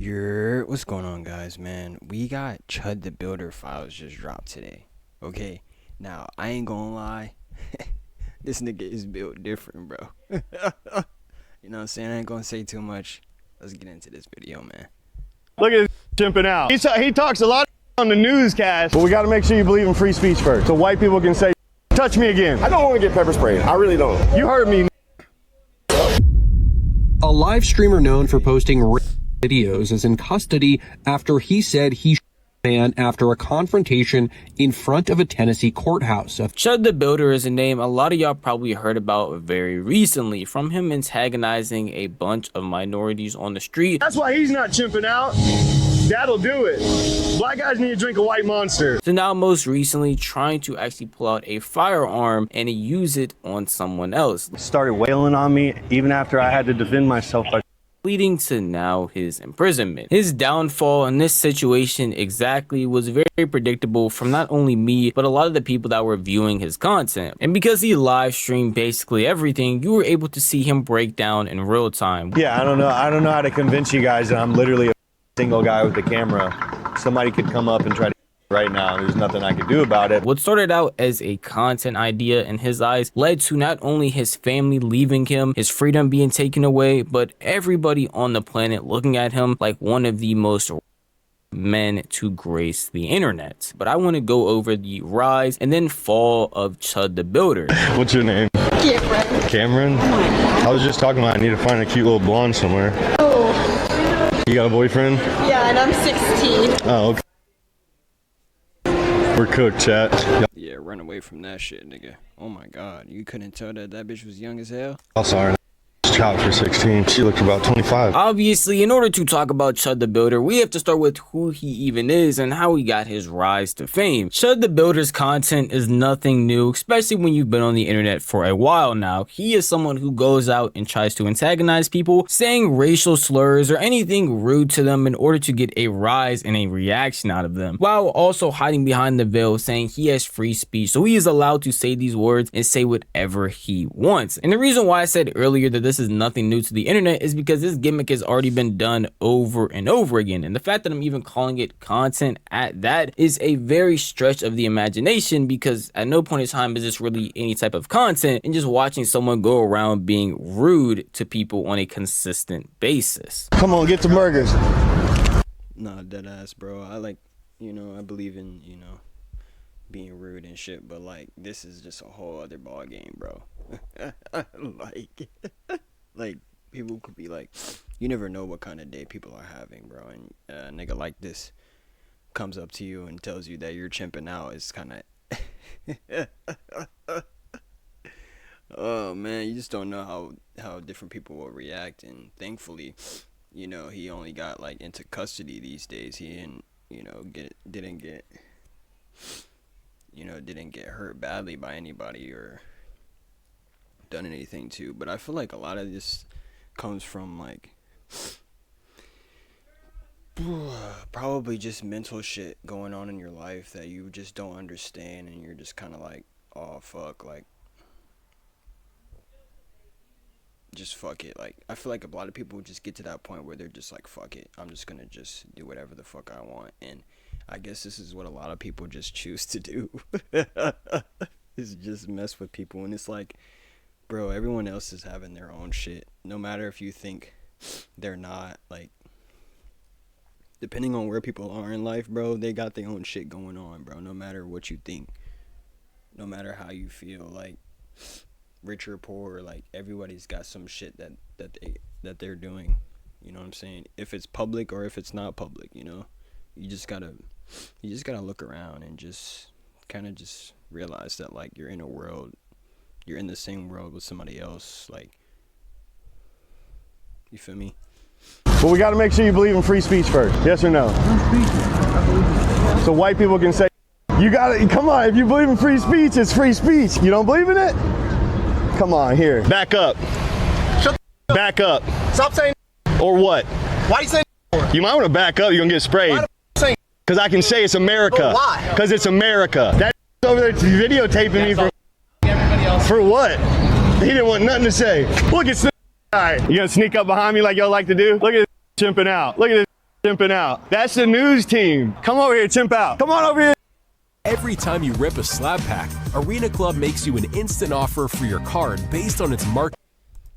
What's going on, guys, man? We got Chud the Builder files just dropped today. Okay, now I ain't gonna lie, this nigga is built different, bro. You know what I'm saying? I ain't gonna say too much. Let's get into this video, man. Look at this chimping out. He talks a lot on the newscast, but we got to make sure you believe in free speech first, so white people can say, "Touch me again." I don't want to get pepper sprayed. I really don't. You heard me. A live streamer known for posting videos is in custody after he said he shot a man after a confrontation in front of a Tennessee courthouse. Chud the Builder is a name a lot of y'all probably heard about very recently from him antagonizing a bunch of minorities on the street. That's why he's not chimping out. That'll do it. Black guys need to drink a white Monster. So now most recently trying to actually pull out a firearm and use it on someone else. Started wailing on me even after I had to defend myself. Leading to now his imprisonment. His downfall in this situation exactly was very predictable from not only me, but a lot of the people that were viewing his content. And because he live streamed basically everything, you were able to see him break down in real time. Yeah, I don't know how to convince you guys that I'm literally a single guy with the camera. Somebody could come up and try to right now. There's nothing I could do about it. What started out as a content idea in his eyes led to not only his family leaving him, his freedom being taken away, but everybody on the planet looking at him like one of the most men to grace the internet. But I want to go over the rise and then fall of Chud the Builder. What's your name? Cameron. Cameron? I was just talking about I need to find a cute little blonde somewhere. Oh. You got a boyfriend? Yeah, and I'm 16. Oh, okay. We're cooked, chat. Yeah, run away from that shit, nigga. Oh my god, you couldn't tell that bitch was young as hell? Oh, sorry. Child for 16. She looked about 25. Obviously, in order to talk about Chud the Builder, we have to start with who he even is and how he got his rise to fame. Chud the Builder's content is nothing new, especially when you've been on the internet for a while now. He is someone who goes out and tries to antagonize people, saying racial slurs or anything rude to them in order to get a rise and a reaction out of them, while also hiding behind the veil saying he has free speech, so he is allowed to say these words and say whatever he wants. And the reason why I said earlier that this is nothing new to the internet is because this gimmick has already been done over and over again, and the fact that I'm even calling it content at that is a very stretch of the imagination, because at no point in time is this really any type of content and just watching someone go around being rude to people on a consistent basis. Come on, get some burgers. Nah, dead ass, bro. I believe in, being rude and shit, but like this is just a whole other ball game, bro. Like people could be like, you never know what kind of day people are having, bro, and a nigga like this comes up to you and tells you that you're chimping out. It's kind of oh man, you just don't know how different people will react. And thankfully, he only got like into custody these days. He didn't get hurt badly by anybody or done anything to. But I feel like a lot of this comes from like probably just mental shit going on in your life that you just don't understand, and you're just kind of like, oh fuck, like just fuck it. Like I feel like a lot of people just get to that point where they're just like, fuck it, I'm just gonna just do whatever the fuck I want. And I guess this is what a lot of people just choose to do. Is just mess with people. And it's like, bro, everyone else is having their own shit. No matter if you think they're not, like, depending on where people are in life, bro, they got their own shit going on, bro. No matter what you think, no matter how you feel, like, rich or poor, like, everybody's got some shit that they're doing. You know what I'm saying? If it's public or if it's not public, you just gotta look around and just kind of just realize that, like, you're in the same world with somebody else. Like, you feel me? But we got to make sure you believe in free speech first. Yes or no? So white people can say, you got to, come on, if you believe in free speech, it's free speech. You don't believe in it? Come on, here. Back up. Shut the back up. Stop saying or what? Why are you saying You might want to back up. You're going to get sprayed. Why the saying Because I can say it's America. Why? Because it's America. That over there videotaping me for what? He didn't want nothing to say. Look at this guy. You gonna sneak up behind me like y'all like to do? Look at this chimping out. Look at this chimping out. That's the news team. Come over here, chimp out. Come on over here. Every time you rip a slab pack, Arena Club makes you an instant offer for your card based on its market.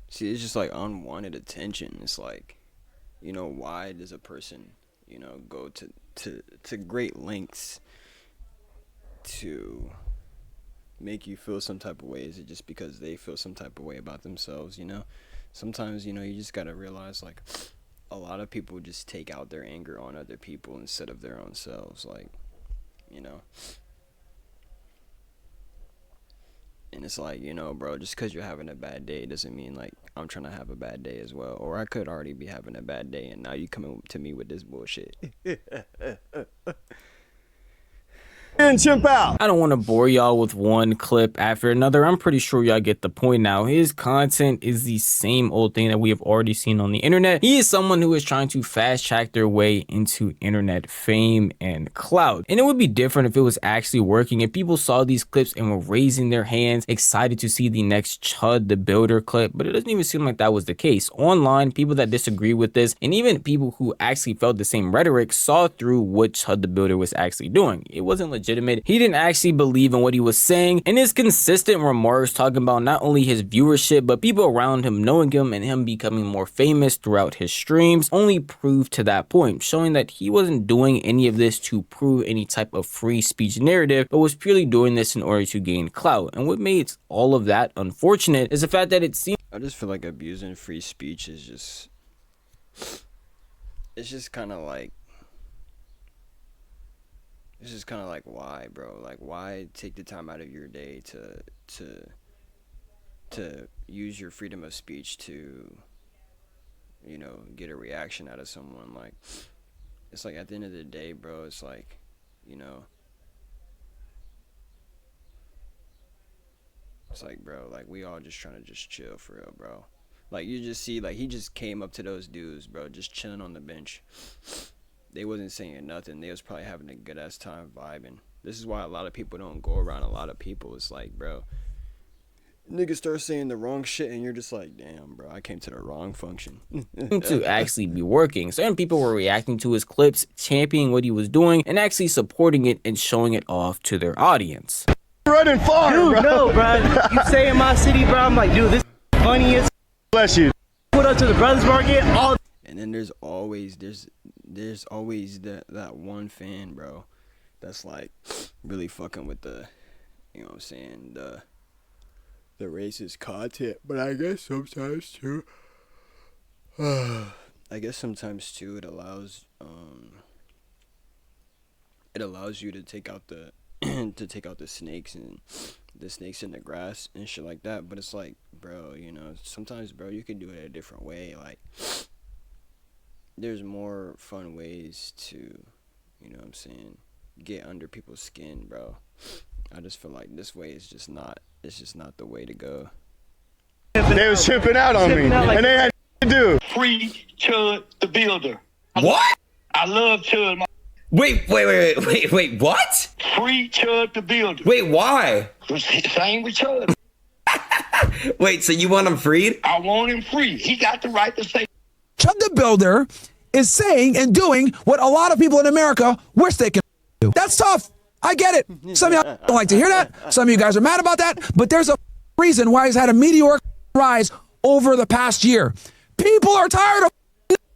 See, it's just like unwanted attention. It's like, you know, why does a person, you know, go to great lengths to make you feel some type of way? Is it just because they feel some type of way about themselves, you know? Sometimes, you know, you just gotta realize, like, a lot of people just take out their anger on other people instead of their own selves, like, you know? And it's like, you know, bro, just because you're having a bad day doesn't mean, like, I'm trying to have a bad day as well. Or I could already be having a bad day, and now you coming to me with this bullshit. And chimp out. I don't want to bore y'all with one clip after another. I'm pretty sure y'all get the point now. His content is the same old thing that we have already seen on the internet. He is someone who is trying to fast track their way into internet fame and clout. And it would be different if it was actually working, if people saw these clips and were raising their hands, excited to see the next Chud the Builder clip, but it doesn't even seem like that was the case. Online, people that disagree with this, and even people who actually felt the same rhetoric, saw through what Chud the Builder was actually doing. It wasn't legitimate. He didn't actually believe in what he was saying, and his consistent remarks talking about not only his viewership but people around him knowing him and him becoming more famous throughout his streams only proved to that point, showing that he wasn't doing any of this to prove any type of free speech narrative, but was purely doing this in order to gain clout. And what made all of that unfortunate is the fact that it seems I just feel like abusing free speech is just, it's just kind of like, it's just kind of like, why, bro? Like, why take the time out of your day to use your freedom of speech to, you know, get a reaction out of someone? Like, it's like, at the end of the day, bro, it's like, you know, it's like, bro, like, we all just trying to just chill for real, bro. Like, you just see, like, he just came up to those dudes, bro, just chilling on the bench. They wasn't saying nothing. They was probably having a good ass time vibing. This is why a lot of people don't go around a lot of people. It's like, bro, niggas start saying the wrong shit and you're just like, damn, bro, I came to the wrong function. to actually be working. Certain people were reacting to his clips, championing what he was doing, and actually supporting it and showing it off to their audience. Running far, Dude, bro. no, bro. You say in my city, bro, I'm like, dude, this is funny as Bless you. put up to the brothers market all. And then there's always that one fan, bro, that's like really fucking with the, you know what I'm saying, the racist content. But I guess sometimes too, it allows you to take out the the snakes and the snakes in the grass and shit like that. But it's like, bro, you know, sometimes, bro, you can do it a different way. Like, there's more fun ways to, you know what I'm saying, get under people's skin, bro. I just feel like this way is just not, it's just not the way to go. They was chimping out on me, and they had to do. Free Chud the Builder. What? I love Chud. Wait, what? Free Chud the Builder. Wait, why? Same with Chud. Wait, so you want him freed? I want him free. He got the right to say. Chud the Builder is saying and doing what a lot of people in America wish they could do. That's tough. I get it. Some of y'all don't like to hear that. Some of you guys are mad about that. But there's a reason why he's had a meteoric rise over the past year. People are tired of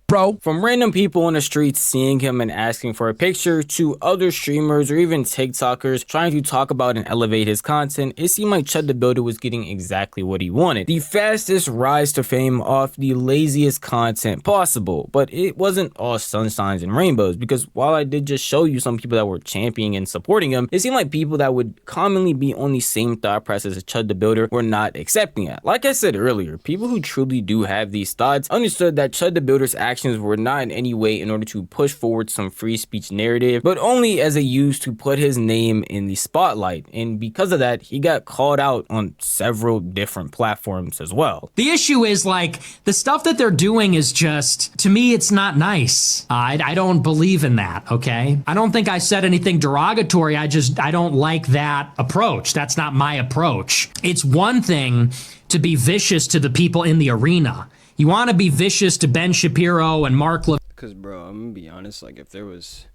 bro. From random people on the streets seeing him and asking for a picture to other streamers or even TikTokers trying to talk about and elevate his content, it seemed like Chud the Builder was getting exactly what he wanted. The fastest rise to fame off the laziest content possible. But it wasn't all sunshines and rainbows, because while I did just show you some people that were championing and supporting him, it seemed like people that would commonly be on the same thought process as Chud the Builder were not accepting it. Like I said earlier, people who truly do have these thoughts understood that Chud the Builder's actions were not in any way in order to push forward some free speech narrative, but only as a use to put his name in the spotlight. And because of that, he got called out on several different platforms as well. The issue is, like, the stuff that they're doing is just, to me, it's not nice. I don't believe in that, okay? I don't think I said anything derogatory. I don't like that approach. That's not my approach. It's one thing to be vicious to the people in the arena. You want to be vicious to Ben Shapiro and Mark Cause bro, I'm gonna be honest. Like, if there was,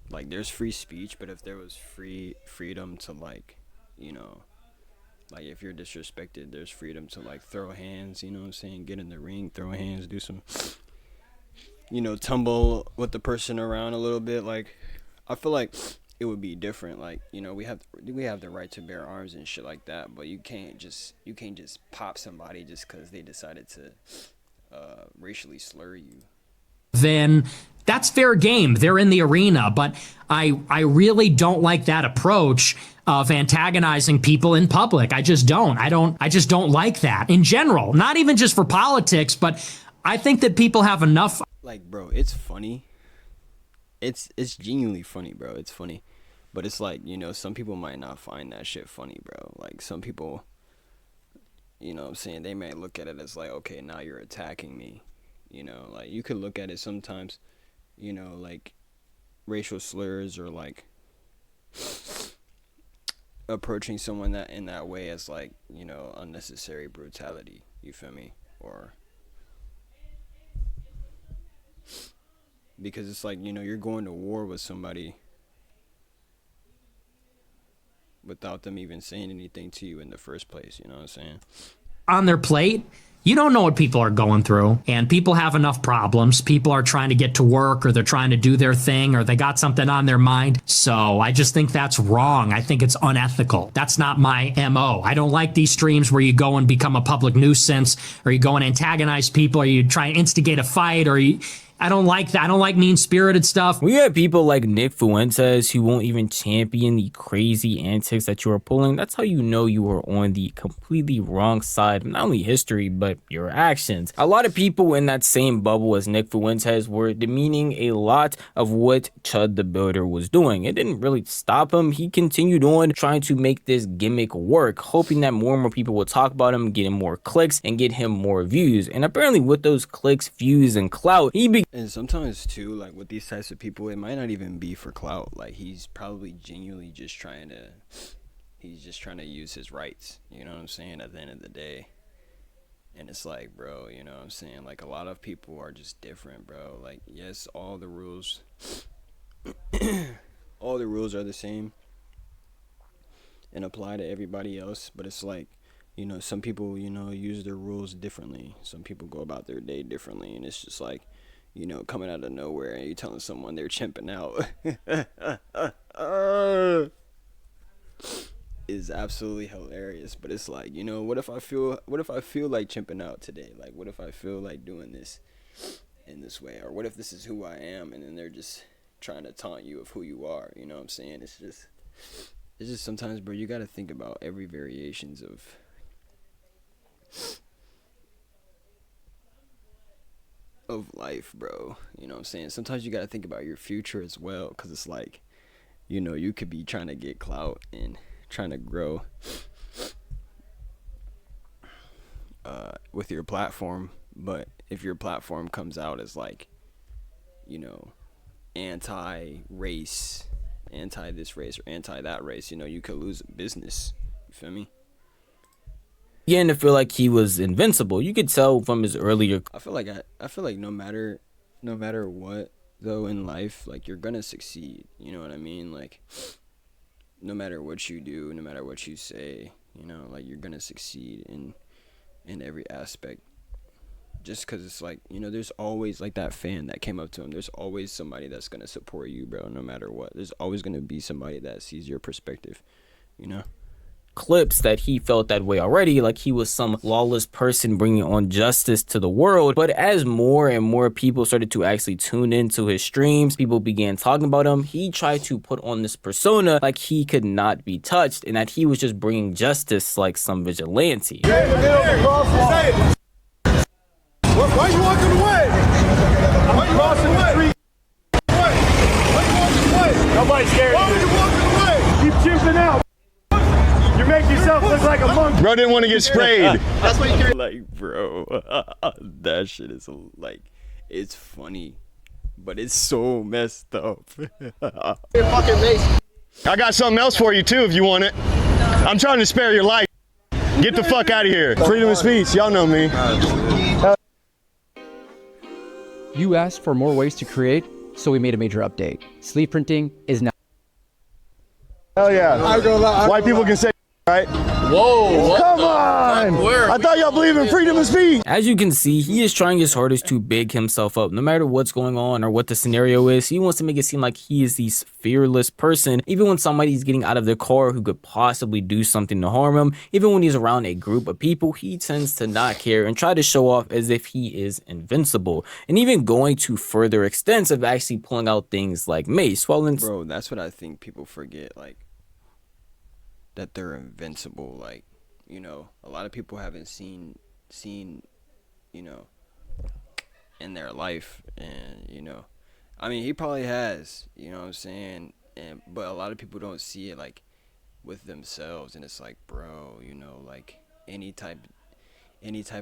like, there's free speech, but if there was freedom to, like, you know, like, if you're disrespected, there's freedom to, like, throw hands. You know what I'm saying? Get in the ring, throw hands, do some, you know, tumble with the person around a little bit. Like, I feel like it would be different. Like, you know, we have the right to bear arms and shit like that, but you can't just pop somebody just because they decided to racially slur you. Then that's fair game. They're in the arena, but I really don't like that approach of antagonizing people in public. I just don't. I just don't like that in general. Not even just for politics, but I think that people have enough. Like, bro, it's funny. It's genuinely funny, bro. It's funny. But it's like, you know, some people might not find that shit funny, bro. Like, some people, you know what I'm saying, they may look at it as like, okay, now you're attacking me. You know, like, you could look at it sometimes, you know, like, racial slurs or, like, approaching someone that in that way as, like, you know, unnecessary brutality. You feel me? Or because it's like, you know, you're going to war with somebody without them even saying anything to you in the first place. You know what I'm saying? On their plate. You don't know what people are going through, and people have enough problems. People are trying to get to work, or they're trying to do their thing, or they got something on their mind. So I just think that's wrong. I think it's unethical. That's not my MO. I don't like these streams where you go and become a public nuisance, or you go and antagonize people, or you try and instigate a fight, or I don't like that. I don't like mean-spirited stuff. We have people like Nick Fuentes who won't even champion the crazy antics that you are pulling. That's how you know you are on the completely wrong side of not only history, but your actions. A lot of people in that same bubble as Nick Fuentes were demeaning a lot of what Chud the Builder was doing. It didn't really stop him. He continued on trying to make this gimmick work, hoping that more and more people would talk about him, get him more clicks, and get him more views. And apparently with those clicks, views, and clout, and sometimes too, like, with these types of people, it might not even be for clout. Like, he's probably genuinely just trying to use his rights, you know what I'm saying, at the end of the day. And it's like, bro, you know what I'm saying, like, a lot of people are just different, bro. Like, yes, all the rules are the same and apply to everybody else, but it's like, you know, some people, you know, use their rules differently. Some people go about their day differently, and it's just like, you know, coming out of nowhere and you telling someone they're chimping out is absolutely hilarious. But it's like, you know, what if I feel like chimping out today? Like, what if I feel like doing this in this way? Or what if this is who I am, and then they're just trying to taunt you of who you are? You know what I'm saying? It's just sometimes, bro, you got to think about every variations of life, bro. You know what I'm saying? Sometimes you got to think about your future as well, because it's like, you know, you could be trying to get clout and trying to grow with your platform, but if your platform comes out as like, you know, anti-race, anti this race or anti that race, you know, you could lose business. You feel me? Began to feel like he was invincible. You could tell from his earlier. I feel like no matter what though in life, like, you're gonna succeed. You know what I mean? Like, no matter what you do, no matter what you say, you know, like, you're gonna succeed in every aspect. Just because it's like, you know, there's always like that fan that came up to him. There's always somebody that's gonna support you, bro. No matter what, there's always gonna be somebody that sees your perspective. You know. Clips that he felt that way already, like he was some lawless person bringing on justice to the world. But as more and more people started to actually tune into his streams, people began talking about him, he tried to put on this persona like he could not be touched and that he was just bringing justice like some vigilante. Why are you walking away? Why are you walking away? Why are you walking away? Nobody's scared. Why are you walking away? Keep chimping out. You make yourself look like a monkey. Bro didn't want to get sprayed. That's why you Like, bro, that shit is like, it's funny, but it's so messed up. I got something else for you too if you want it. I'm trying to spare your life. Get the fuck out of here. Freedom of speech, y'all know me. You asked for more ways to create, so we made a major update. Sleeve printing is now. Hell yeah. White people can say, right? Whoa, come on! I thought y'all believe in freedom of speech. As you can see, he is trying his hardest to big himself up. No matter what's going on or what the scenario is, he wants to make it seem like he is this fearless person. Even when somebody's getting out of their car who could possibly do something to harm him, even when he's around a group of people, he tends to not care and try to show off as if he is invincible. And even going to further extents of actually pulling out things like mace. Bro, that's what I think people forget, like, that they're invincible. Like, you know, a lot of people haven't seen, you know, in their life. And, you know, I mean, he probably has, you know what I'm saying? But a lot of people don't see it, like, with themselves. And it's like, bro, you know, like, any type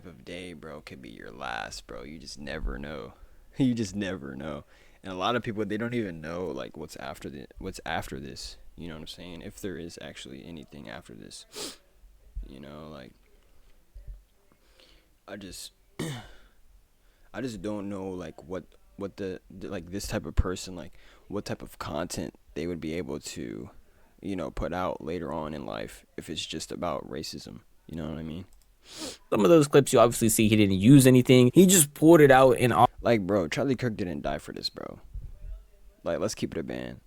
of day, bro, could be your last, bro. You just never know. You just never know. And a lot of people, they don't even know, like, what's after this. You know what I'm saying? If there is actually anything after this, you know, like, I just don't know, like, what the like, this type of person, like, what type of content they would be able to, you know, put out later on in life if it's just about racism. You know what I mean? Some of those clips you obviously see he didn't use anything. He just pulled it out and like, bro, Charlie Kirk didn't die for this, bro. Like, let's keep it a band.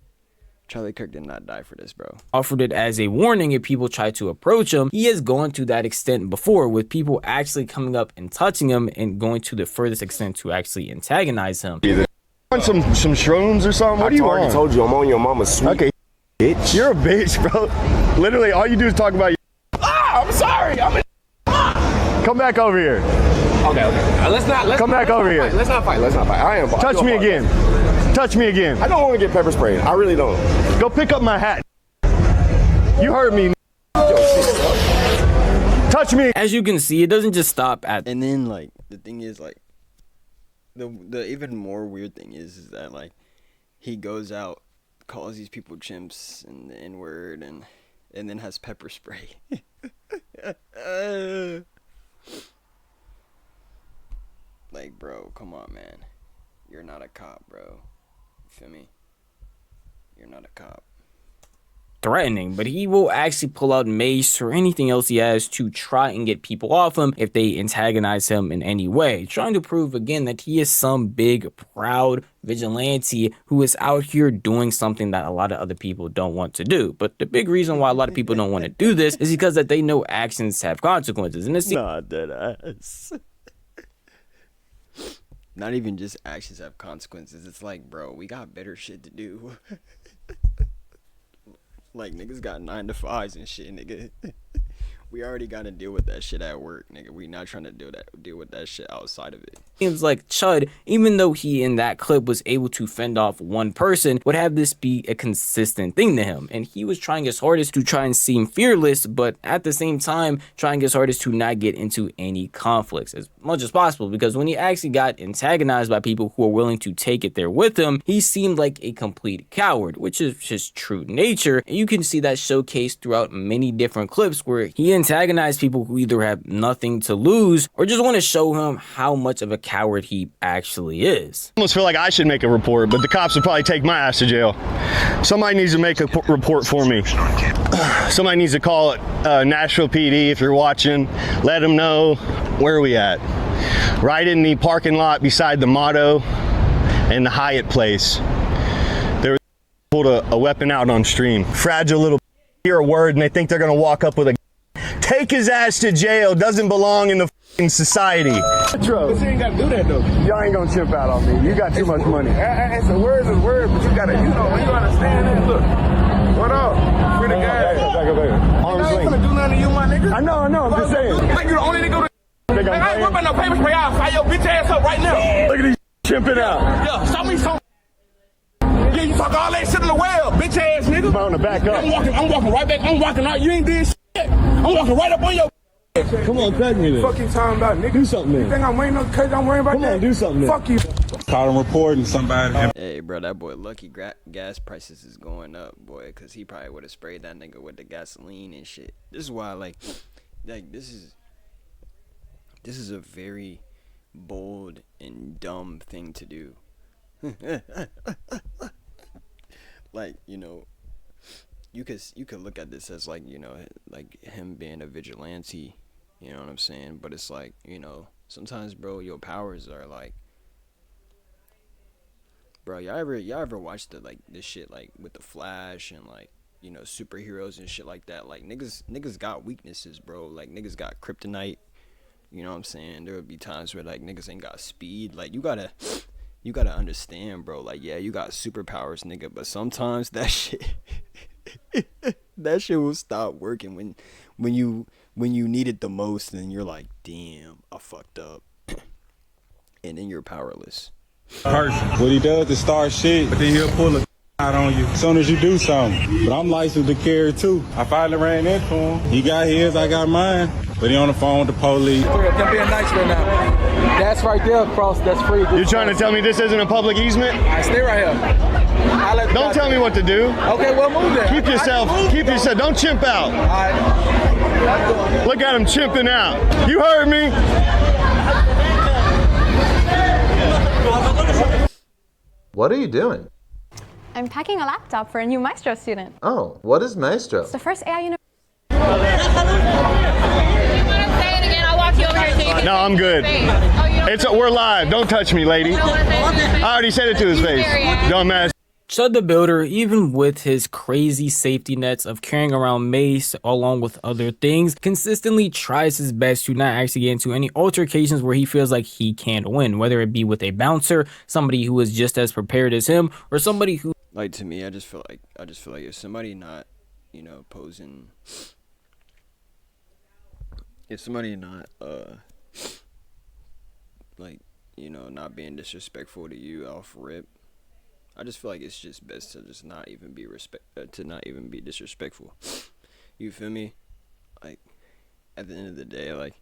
Charlie Kirk did not die for this, bro. Offered it as a warning if people try to approach him. He has gone to that extent before, with people actually coming up and touching him and going to the furthest extent to actually antagonize him. Want some shrooms or something? What do you want? I already told you I'm on your mama's sweet. Okay, bitch. You're a bitch, bro. Literally, all you do is talk about your... I'm sorry. Come back over here. Okay. Let's come back over here. Let's not fight. I am. Touch me again. Touch me again. I don't want to get pepper sprayed. I really don't. Go pick up my hat. You heard me. Touch me. As you can see, it doesn't just stop at. And then, like, the thing is, like, the even more weird thing is that, like, he goes out, calls these people chimps and the N-word, and then has pepper spray. Like, bro, come on, man. You're not a cop, bro. You feel me? You're not a cop. Threatening, but he will actually pull out mace or anything else he has to try and get people off him if they antagonize him in any way, trying to prove again that he is some big proud vigilante who is out here doing something that a lot of other people don't want to do. But the big reason why a lot of people don't want to do this is because that they know actions have consequences, and it's not that ass. Not even just actions have consequences. It's like, bro, we got better shit to do. Like, niggas got 9 to 5s and shit, nigga. We already got to deal with that shit at work, nigga. We not trying to deal with that shit outside of it. Seems like Chud, even though he in that clip was able to fend off one person, would have this be a consistent thing to him. And he was trying his hardest to try and seem fearless, but at the same time, trying his hardest to not get into any conflicts as much as possible. Because when he actually got antagonized by people who were willing to take it there with him, he seemed like a complete coward, which is his true nature. And you can see that showcased throughout many different clips where he antagonize people who either have nothing to lose or just want to show him how much of a coward he actually is. I almost feel like I should make a report, but the cops would probably take my ass to jail. Somebody needs to make a report for me. Somebody needs to call Nashville PD if you're watching. Let them know where are we at. Right in the parking lot beside the Motto and the Hyatt place. They were pulled a weapon out on stream. Fragile little hear a word and they think they're gonna walk up with a take his ass to jail. Doesn't belong in the society. But you ain't gotta do that though. Y'all ain't gonna chimp out on me. You got too much money. It's a word is word, but you gotta, you know, when you understand it, look. What up? Free the guy. Arms I ain't gonna do nothing to you, my nigga. I know, I'm just saying. Like you the only nigga. I ain't worried about no paper spray. I'll fire your bitch ass up right now. Look at these chimping out. Yeah, show me some. Yeah, you talk all that shit in the well, bitch ass nigga. I'm gonna back up. I'm walking right back. I'm walking out. You ain't did shit. I'm walking right up on your. Come on, cut me then. Fuck you talking about, nigga. Do something then. You think I'm waiting on cause I'm worrying about that? Come on, do something then. Fuck you. Caught him reporting somebody. Hey, bro, that boy Lucky gas prices is going up, boy, because he probably would have sprayed that nigga with the gasoline and shit. This is why, like this is a very bold and dumb thing to do. Like, you know, you could look at this as like, you know, like him being a vigilante, you know what I'm saying? But it's like, you know, sometimes, bro, your powers are like, bro, y'all ever watch the like this shit like with the Flash and like, you know, superheroes and shit like that? Like niggas got weaknesses, bro. Like niggas got kryptonite. You know what I'm saying? There would be times where like niggas ain't got speed. Like you gotta understand, bro. Like, yeah, you got superpowers, nigga, but sometimes that shit that shit will stop working when you need it the most, and you're like, damn, I fucked up. And then you're powerless. Person. What he does is start shit, but then he'll pull a out on you as soon as you do something. But I'm licensed to carry too. I finally ran into him. He got his, I got mine. But he on the phone with the police. They're being nice right now. That's right there across. That's free. You're trying to tell me this isn't a public easement? I stay right here. Don't tell me what to do. Okay, well, move there. Keep yourself. Don't chimp out. All right. Look at him chimping out. You heard me. What are you doing? I'm packing a laptop for a new Maestro student. Oh, what is Maestro? It's the first AI university. No, I'm good. We're live. Don't touch me, lady. I already said it to his face. Dumbass. Chud the Builder, even with his crazy safety nets of carrying around mace along with other things, consistently tries his best to not actually get into any altercations where he feels like he can't win, whether it be with a bouncer, somebody who is just as prepared as him, or somebody who, like, to me, I just feel like if somebody not, you know, posing, if somebody not like, you know, not being disrespectful to you off rip, I just feel like it's just best to just not even be disrespectful. You feel me? Like, at the end of the day, like,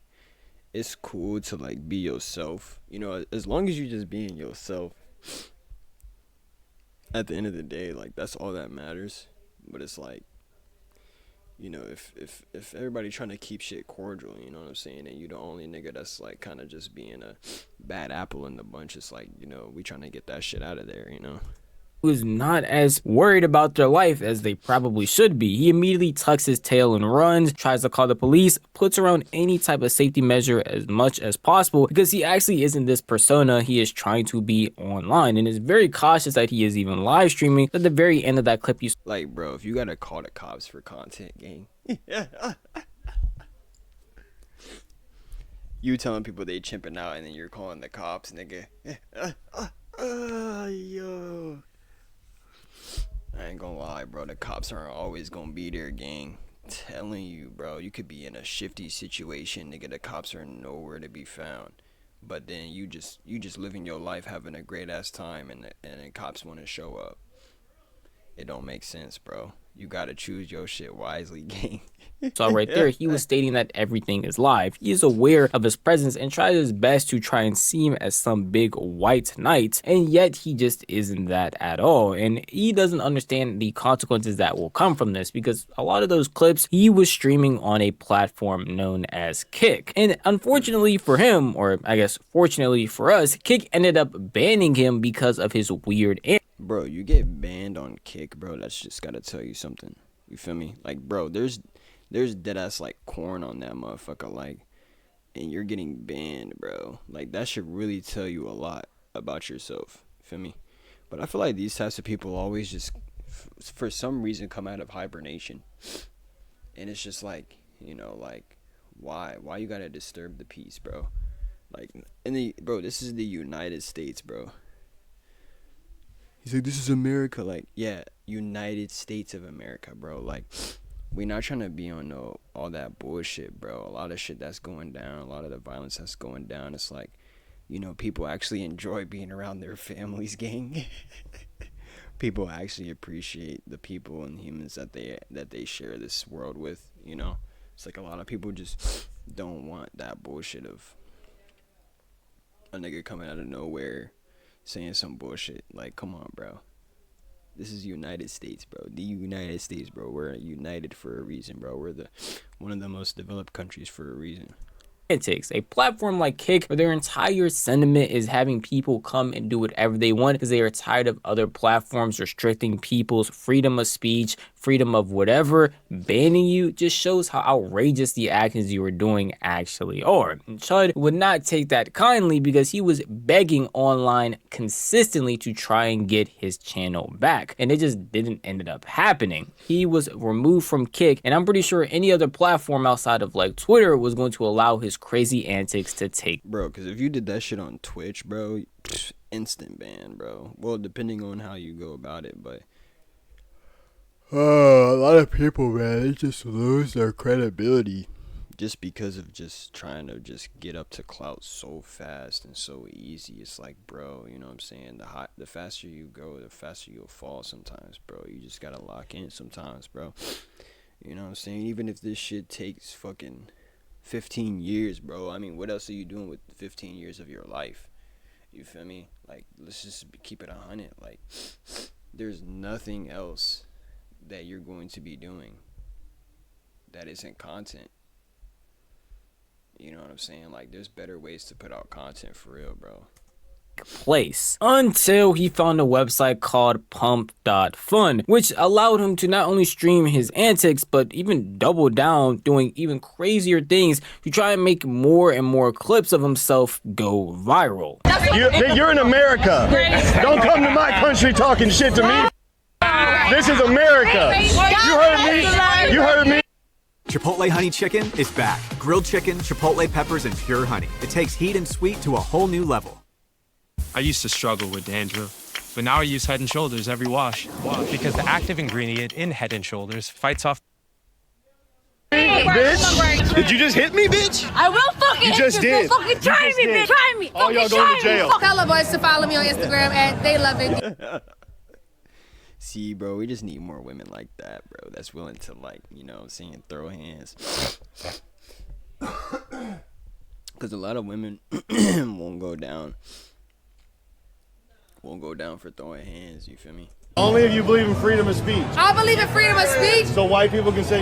it's cool to like be yourself. You know, as long as you just being yourself. At the end of the day, like, that's all that matters. But it's like, you know, if everybody trying to keep shit cordial, you know what I'm saying, and you the only nigga that's like kind of just being a bad apple in the bunch, it's like, you know, we trying to get that shit out of there, you know. who is not as worried about their life as they probably should be. He immediately tucks his tail and runs, tries to call the police, puts around any type of safety measure as much as possible because he actually isn't this persona he is trying to be online, and is very cautious that he is even live streaming. At the very end of that clip, you like, bro, if you gotta call the cops for content, gang. You telling people they chimping out and then you're calling the cops, nigga. Yo. I ain't gonna lie, bro. The cops aren't always gonna be there, gang. Telling you, bro. You could be in a shifty situation, nigga. The cops are nowhere to be found. But then you just living your life, having a great ass time, and the cops want to show up. It don't make sense, bro. You gotta choose your shit wisely, gang. So right there, he was stating that everything is live. He is aware of his presence and tries his best to try and seem as some big white knight, and yet he just isn't that at all. And he doesn't understand the consequences that will come from this, because a lot of those clips he was streaming on a platform known as Kick. And unfortunately for him, or I guess fortunately for us, Kick ended up banning him because of his weird Bro, you get banned on Kick, bro. That's just gotta tell you something. You feel me? Like, bro, there's dead ass like corn on that motherfucker, like, and you're getting banned, bro. Like, that should really tell you a lot about yourself. You feel me? But I feel like these types of people always just, for some reason, come out of hibernation, and it's just like, you know, like, why you gotta disturb the peace, bro? Like, bro, this is the United States, bro. He's like, this is America. Like, yeah, United States of America, bro. Like, we not trying to be on all that bullshit, bro. A lot of shit that's going down, a lot of the violence that's going down. It's like, you know, people actually enjoy being around their families, gang. People actually appreciate the people and humans that they share this world with, you know. It's like a lot of people just don't want that bullshit of a nigga coming out of nowhere saying some bullshit. Like, come on, bro. This is United States, bro. The United States, bro. We're united for a reason, bro. We're one of the most developed countries for a reason. antics. A platform like Kick, where their entire sentiment is having people come and do whatever they want because they are tired of other platforms restricting people's freedom of speech, freedom of whatever, banning you, just shows how outrageous the actions you were doing actually are. And Chud would not take that kindly because he was begging online consistently to try and get his channel back, and it just didn't end up happening. He was removed from Kick, and I'm pretty sure any other platform outside of like Twitter was going to allow his crazy antics to take. Bro, because if you did that shit on Twitch, bro, instant ban, bro. Well, depending on how you go about it, but a lot of people, man, they just lose their credibility just because of just trying to just get up to clout so fast and so easy. It's like, bro, you know what I'm saying? The faster you go, the faster you'll fall sometimes, bro. You just gotta lock in sometimes, bro. You know what I'm saying? Even if this shit takes fucking 15 years, bro. I mean, what else are you doing with 15 years of your life? You feel me? Like, let's just keep it 100. Like, there's nothing else that you're going to be doing that isn't content. You know what I'm saying? Like, there's better ways to put out content for real, bro. Place until he found a website called pump.fun, which allowed him to not only stream his antics but even double down doing even crazier things to try and make more and more clips of himself go viral. You're in America. Don't come to my country talking shit to me. This is America. You heard me. You heard me. Chipotle Honey Chicken is back. Grilled chicken, chipotle peppers, and pure honey. It takes heat and sweet to a whole new level. I used to struggle with dandruff, but now I use Head & Shoulders every wash. Because the active ingredient in Head & Shoulders fights off... Bitch! Did you just hit me, bitch? I will fucking You just did. Fucking try me, bitch. Try me. All y'all going to jail. Tell the boys to follow me on Instagram, and they love it. See, bro, we just need more women like that, bro. That's willing to, like, you know what I'm saying, throw hands. Because a lot of women won't go down for throwing hands, you feel me? Only if you believe in freedom of speech. I believe in freedom of speech. So white people can say,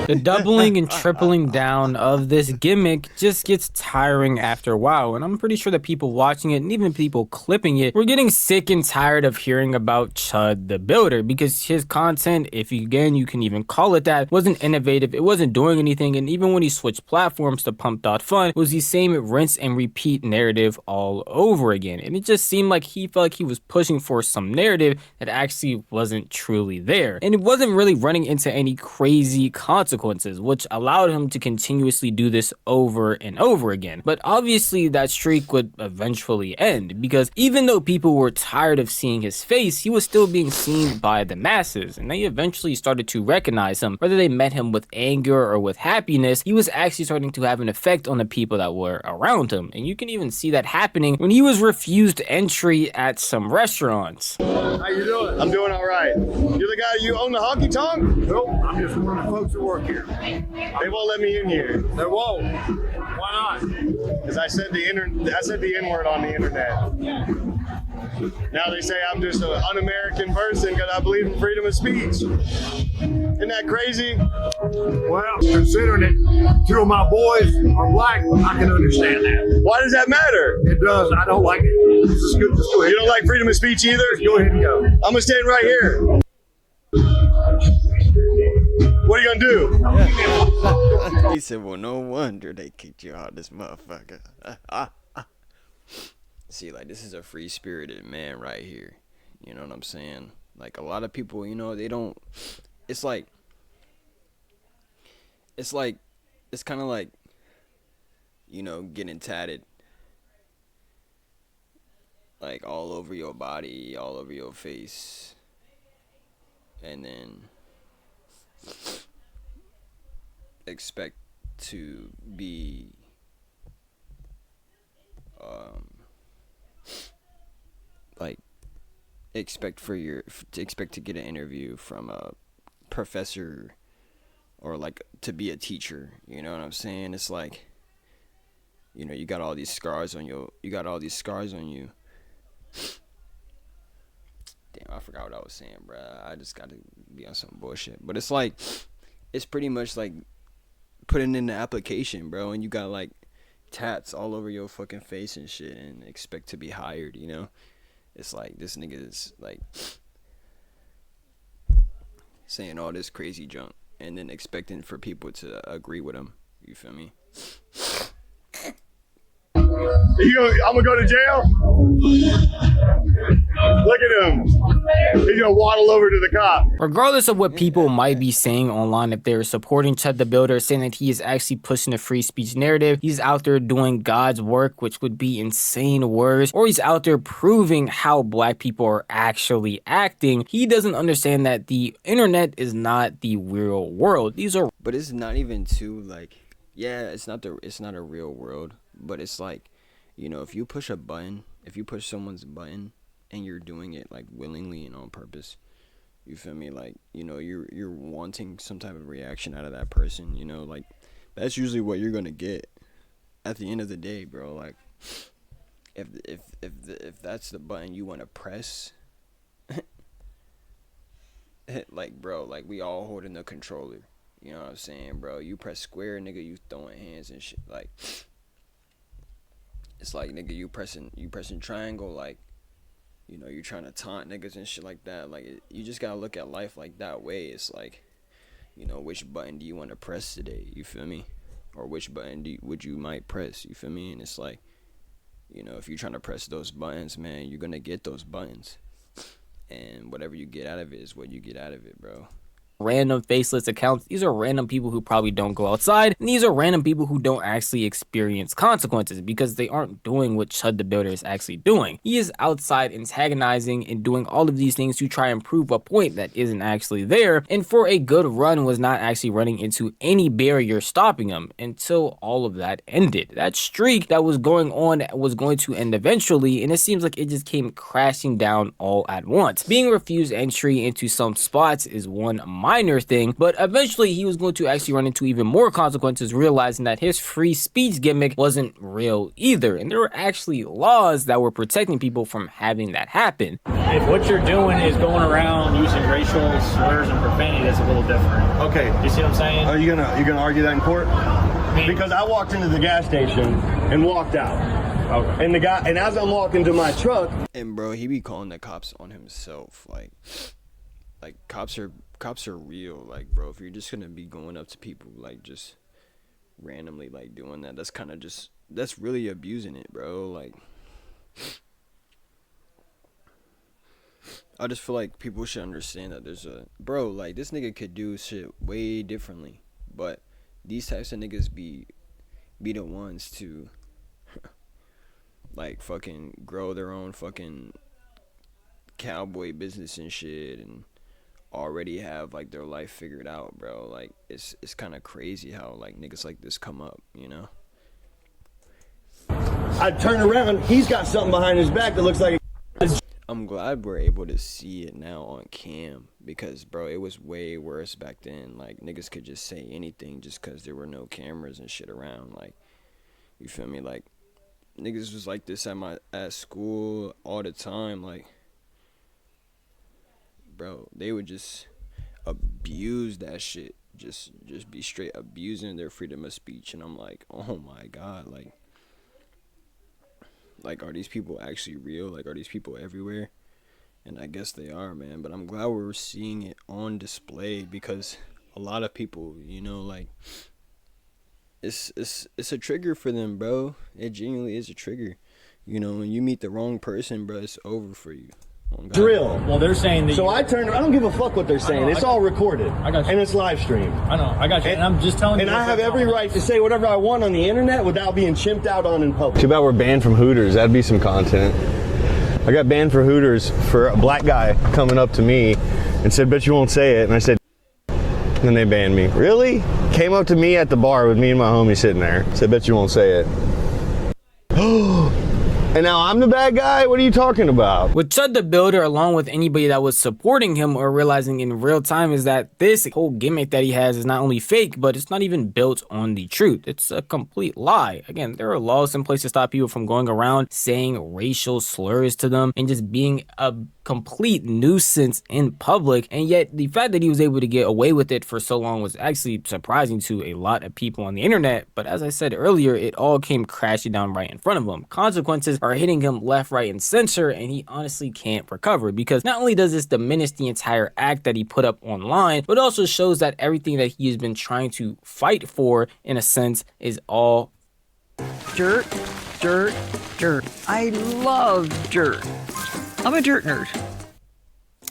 The doubling and tripling down of this gimmick just gets tiring after a while, and I'm pretty sure that people watching it and even people clipping it were getting sick and tired of hearing about Chud the Builder, because his content, if you can even call it that, wasn't innovative, it wasn't doing anything, and even when he switched platforms to pump.fun, it was the same rinse and repeat narrative all over again, and it just seemed like he felt like he was pushing for some narrative that actually wasn't truly there, and it wasn't really running into any crazy consequences, which allowed him to continuously do this over and over again. But obviously that streak would eventually end, because even though people were tired of seeing his face, he was still being seen by the masses, and they eventually started to recognize him. Whether they met him with anger or with happiness, he was actually starting to have an effect on the people that were around him, and you can even see that happening when he was refused entry at some restaurants. how you doing? I'm doing all right. You're the guy, you own the honky tonk? Nope, I'm just one of the folks that work here. They won't let me in here. They won't. Why not? Because I said the N-word on the internet. Now they say I'm just an un-American person because I believe in freedom of speech. Isn't that crazy? Well, considering that two of my boys are black, I can understand that. Why does that matter? It does. I don't like it. Just go ahead. You don't like freedom of speech either? Just go ahead and go. I'm going to stand right here. What are you gonna He said, well, no wonder they kicked you out of this motherfucker. See, like, this is a free-spirited man right here. You know what I'm saying? Like, a lot of people, you know, they don't... It's kind of like, you know, getting tatted. Like, all over your body, all over your face. And then expect to be expect to get an interview from a professor or like to be a teacher. You know what I'm saying? It's like, you know, you got all these scars on you. Damn, I forgot what I was saying, bruh. I just gotta be on some bullshit. But it's like, it's pretty much like putting in the application, bro, and you got like tats all over your fucking face and shit, and expect to be hired, you know? It's like this nigga is like saying all this crazy junk and then expecting for people to agree with him. You feel me? I'm gonna go to jail. Look at him. He's gonna waddle over to the cop. Regardless of what people might be saying online, if they're supporting Chud the Builder, saying that he is actually pushing the free speech narrative, he's out there doing God's work, which would be insane words, or he's out there proving how black people are actually acting, he doesn't understand that the internet is not the real world. These are, but it's not even too like, yeah, it's not a real world, but it's like, you know, if you push someone's button and you're doing it like willingly and on purpose, you feel me, like, you know, you're wanting some type of reaction out of that person, you know, like that's usually what you're gonna get at the end of the day, bro. Like if that's the button you want to press, like, bro, like we all holding the controller, you know what I'm saying, bro? You press square, nigga, you throwing hands and shit, like it's like, nigga, you pressing triangle, like, you know, you trying to taunt niggas and shit like that. Like, you just gotta look at life like that way. It's like, you know, which button do you want to press today? You feel me? Or which button would you might press? You feel me? And it's like, you know, if you're trying to press those buttons, man, you're gonna get those buttons. And whatever you get out of it is what you get out of it, bro. Random faceless accounts. These are random people who probably don't go outside, and these are random people who don't actually experience consequences because they aren't doing what Chud the Builder is actually doing. He is outside antagonizing and doing all of these things to try and prove a point that isn't actually there, and for a good run was not actually running into any barrier stopping him until all of that ended. That streak that was going on was going to end eventually, and it seems like it just came crashing down all at once. Being refused entry into some spots is one minor thing, but eventually he was going to actually run into even more consequences, realizing that his free speech gimmick wasn't real either, and there were actually laws that were protecting people from having that happen. If what you're doing is going around using racial slurs and profanity, that's a little different. Okay. You see what I'm saying? Are you gonna argue that in court? Because I walked into the gas station and walked out. Okay. And as I'm walking to my truck, and bro, he be calling the cops on himself, like cops are real, like, bro. If you're just gonna be going up to people like just randomly like doing that, that's really abusing it, bro. Like, I just feel like people should understand that there's like, this nigga could do shit way differently, but these types of niggas be the ones to like fucking grow their own fucking cowboy business and shit and already have like their life figured out, bro. Like, it's kind of crazy how like niggas like this come up, you know? I turn around, he's got something behind his back that looks like I'm glad we're able to see it now on cam, because bro, it was way worse back then. Like, niggas could just say anything just because there were no cameras and shit around. Like, you feel me? Like, niggas was like this at school all the time. Like, bro, they would just abuse that shit, just be straight abusing their freedom of speech. And I'm like, oh my god, like, are these people actually real? Like, are these people everywhere? And I guess they are, man. But I'm glad we're seeing it on display, because a lot of people, you know, like, it's a trigger for them, bro. It genuinely is a trigger. You know, when you meet the wrong person, bro, it's over for you. Drill. Well, they're saying that. So I don't give a fuck what they're saying. It's all recorded. I got you. And it's live streamed. I know. I got you. And I'm just telling you. And I have every right to say whatever I want on the internet without being chimped out on in public. Too bad we're banned from Hooters. That'd be some content. I got banned for Hooters for a black guy coming up to me and said, "Bet you won't say it." And I said, and then they banned me. Really? Came up to me at the bar with me and my homie sitting there. Said, "Bet you won't say it." And now I'm the bad guy? What are you talking about? What Chud the Builder, along with anybody that was supporting him, are realizing in real time is that this whole gimmick that he has is not only fake, but it's not even built on the truth. It's a complete lie. Again, there are laws in place to stop people from going around saying racial slurs to them and just being a complete nuisance in public, and yet the fact that he was able to get away with it for so long was actually surprising to a lot of people on the internet. But as I said earlier, it all came crashing down right in front of him. Consequences are hitting him left, right, and center, and he honestly can't recover, because not only does this diminish the entire act that he put up online, but also shows that everything that he has been trying to fight for, in a sense, is all dirt, dirt, dirt. I love dirt. I'm a dirt nerd.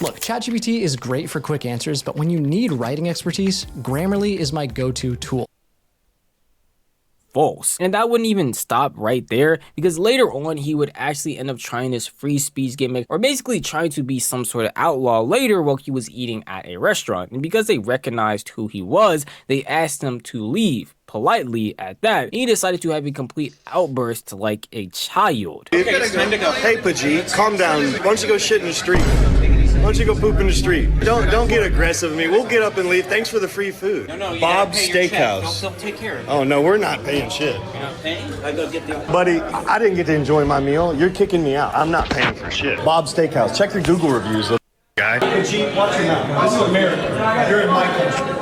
Look, ChatGPT is great for quick answers, but when you need writing expertise, Grammarly is my go-to tool. False. And that wouldn't even stop right there, because later on he would actually end up trying this free speech gimmick, or basically trying to be some sort of outlaw later while he was eating at a restaurant. And because they recognized who he was, they asked him to leave. Politely at that, he decided to have a complete outburst like a child. Okay, it's time to go. Hey, Pajit, calm down. Why don't you go shit in the street? Why don't you go poop in the street? Don't get aggressive with me. We'll get up and leave. Thanks for the free food. No, you Bob's gotta pay your check. Steakhouse. They'll take care of it. Oh no, we're not paying shit. You're not paying? I go get the. Buddy, I didn't get to enjoy my meal. You're kicking me out. I'm not paying for shit. Bob's Steakhouse. Check your Google reviews, little guy. Pajit, watch your mouth. This is America. You're in my country.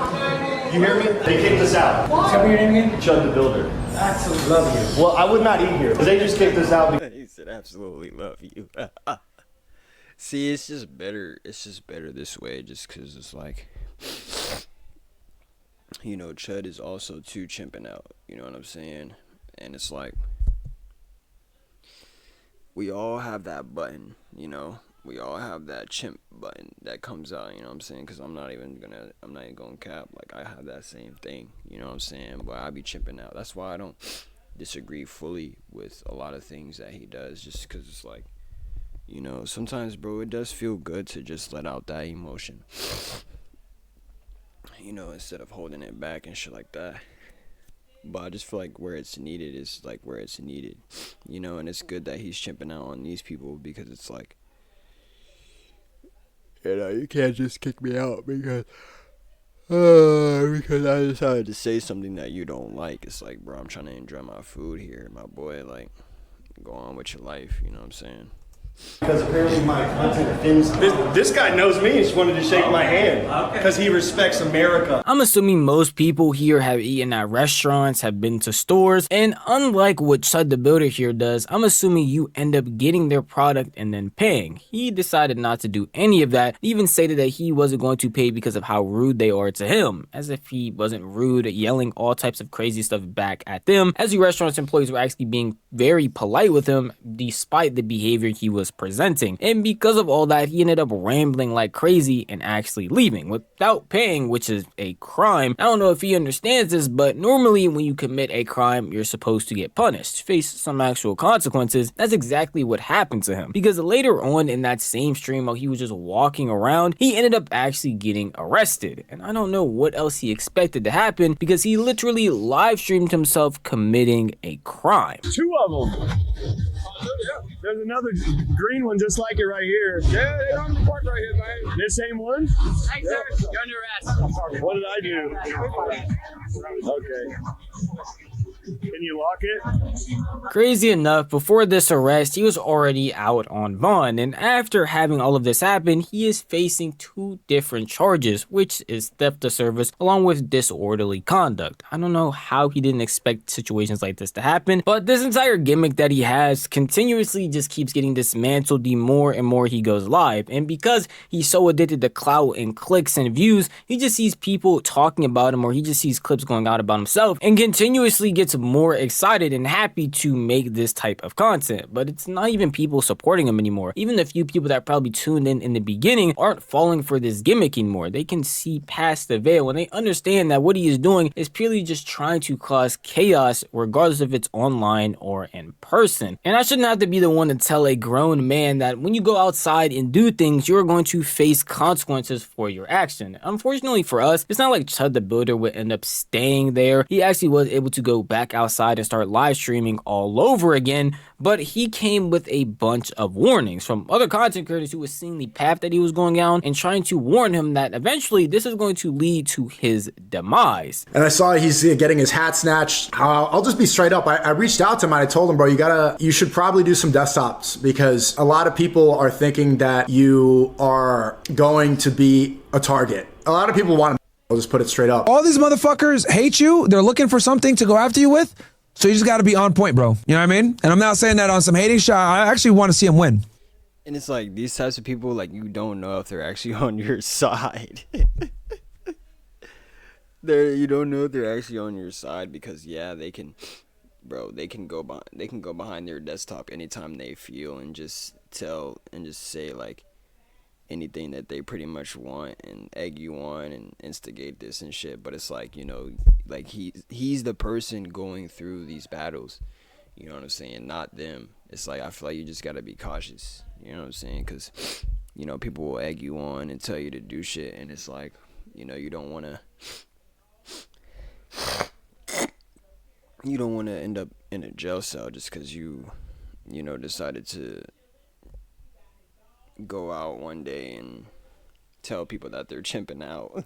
You hear me? They kicked us out. Tell me your name again. Chud the Builder. Absolutely love you. Well, I would not eat here. They just kicked us out. He said, "Absolutely love you." See, it's just better. It's just better this way, just because it's like, you know, Chud is also too chimping out. You know what I'm saying? And it's like, we all have that button, you know. We all have that chimp button that comes out, you know what I'm saying? Because I'm not even gonna cap. Like, I have that same thing, you know what I'm saying? But I be chimping out. That's why I don't disagree fully with a lot of things that he does, just because it's like, you know, sometimes, bro, it does feel good to just let out that emotion, you know, instead of holding it back and shit like that. But I just feel like where it's needed is like where it's needed, you know. And it's good that he's chimping out on these people, because it's like, you know, you can't just kick me out because I decided to say something that you don't like. It's like, bro, I'm trying to enjoy my food here, my boy. Like, go on with your life, you know what I'm saying? Because apparently my content offends. This guy knows me and just wanted to shake my hand because he respects America. I'm assuming most people here have eaten at restaurants, have been to stores, and unlike what Chud the Builder here does, I'm assuming you end up getting their product and then paying. He decided not to do any of that, even stated that he wasn't going to pay because of how rude they are to him, as if he wasn't rude, yelling all types of crazy stuff back at them, as the restaurant's employees were actually being very polite with him despite the behavior he was presenting. And because of all that, he ended up rambling like crazy and actually leaving without paying, which is a crime. I don't know if he understands this, but normally when you commit a crime, you're supposed to get punished, face some actual consequences. That's exactly what happened to him, because later on in that same stream, while he was just walking around, he ended up actually getting arrested. And I don't know what else he expected to happen, because he literally live streamed himself committing a crime. 2 of them. There's another green one just like it right here. Yeah, they're on the park right here, man. This same one? Thanks, sir. You're under arrest. What did I do? Okay. Can you lock it? Crazy enough, before this arrest, he was already out on bond, and after having all of this happen, he is facing 2 different charges, which is theft of service along with disorderly conduct. I don't know how he didn't expect situations like this to happen, but this entire gimmick that he has continuously just keeps getting dismantled the more and more he goes live. And because he's so addicted to clout and clicks and views, he just sees people talking about him, or he just sees clips going out about himself, and continuously gets more excited and happy to make this type of content. But it's not even people supporting him anymore. Even the few people that probably tuned in the beginning aren't falling for this gimmick anymore. They can see past the veil and they understand that what he is doing is purely just trying to cause chaos, regardless if it's online or in person. And I shouldn't have to be the one to tell a grown man that when you go outside and do things, you're going to face consequences for your action. Unfortunately for us, it's not like Chud the Builder would end up staying there. He actually was able to go back back outside and start live streaming all over again, but he came with a bunch of warnings from other content creators who was seeing the path that he was going down and trying to warn him that eventually this is going to lead to his demise. And I saw he's getting his hat snatched. I'll just be straight up. I reached out to him and I told him, bro, you should probably do some desktops, because a lot of people are thinking that you are going to be a target. A lot of people want to. I'll just put it straight up. All these motherfuckers hate you. They're looking for something to go after you with. So you just got to be on point, bro. You know what I mean? And I'm not saying that on some hating shot. I actually want to see him win. And it's like these types of people, like, you don't know if they're actually on your side. You don't know if they're actually on your side, because yeah, they can go behind their desktop anytime they feel and just say like anything that they pretty much want and egg you on and instigate this and shit. But it's like, you know, like he's the person going through these battles, you know what I'm saying, not them. It's like, I feel like you just gotta be cautious, you know what I'm saying, because, you know, people will egg you on and tell you to do shit, and it's like, you know, you don't want to end up in a jail cell just because you know, decided to go out one day and tell people that they're chimping out.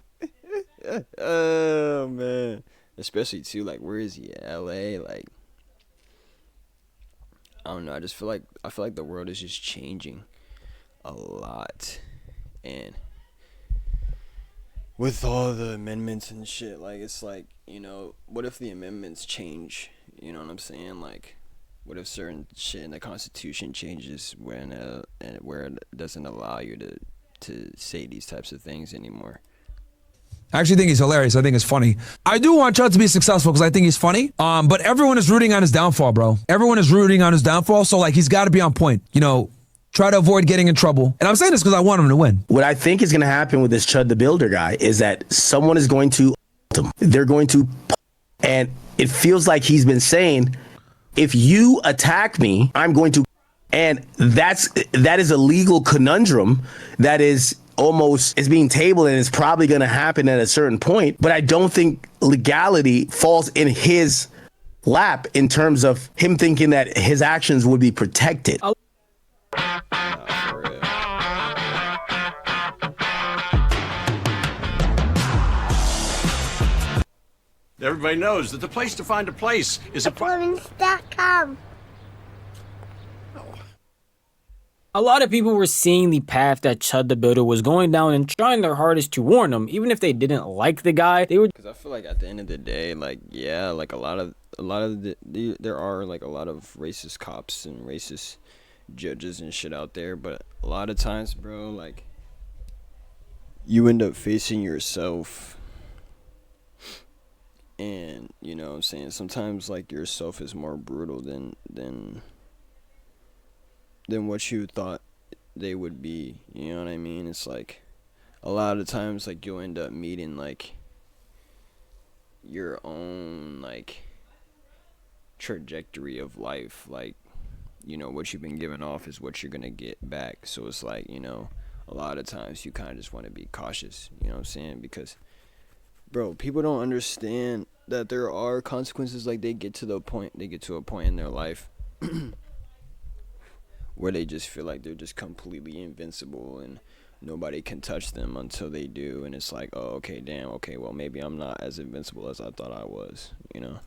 Oh man, especially too, like, where is he at? LA? Like, I don't know, I feel like the world is just changing a lot, and with all the amendments and shit, like, it's like, you know, what if the amendments change? You know what I'm saying? Like, what if certain shit in the Constitution changes when and where it doesn't allow you to say these types of things anymore? I actually think he's hilarious. I think it's funny. I do want Chud to be successful because I think he's funny. But everyone is rooting on his downfall, bro. Everyone is rooting on his downfall. So, like, he's got to be on point. You know, try to avoid getting in trouble. And I'm saying this because I want him to win. What I think is going to happen with this Chud the Builder guy is that someone is going to, they're going to, and it feels like he's been saying, if you attack me, I'm going to, and that is a legal conundrum that is being tabled, and it's probably going to happen at a certain point. But I don't think legality falls in his lap in terms of him thinking that his actions would be protected. Everybody knows that the place to find a place is Apartments.com. A lot of people were seeing the path that Chud the Builder was going down and trying their hardest to warn him, even if they didn't like the guy. They were, because I feel like at the end of the day, like, yeah, like there are like a lot of racist cops and racist judges and shit out there, but a lot of times, bro, like, you end up facing yourself. And, you know what I'm saying, sometimes, like, yourself is more brutal than what you thought they would be, you know what I mean? It's like, a lot of times, like, you'll end up meeting, like, your own, like, trajectory of life. Like, you know, what you've been giving off is what you're gonna get back. So it's like, you know, a lot of times you kind of just want to be cautious, you know what I'm saying? Because, bro, people don't understand that there are consequences. Like, they get to a point in their life where they just feel like they're just completely invincible and nobody can touch them until they do. And it's like, oh, okay, damn, okay, well, maybe I'm not as invincible as I thought I was, you know?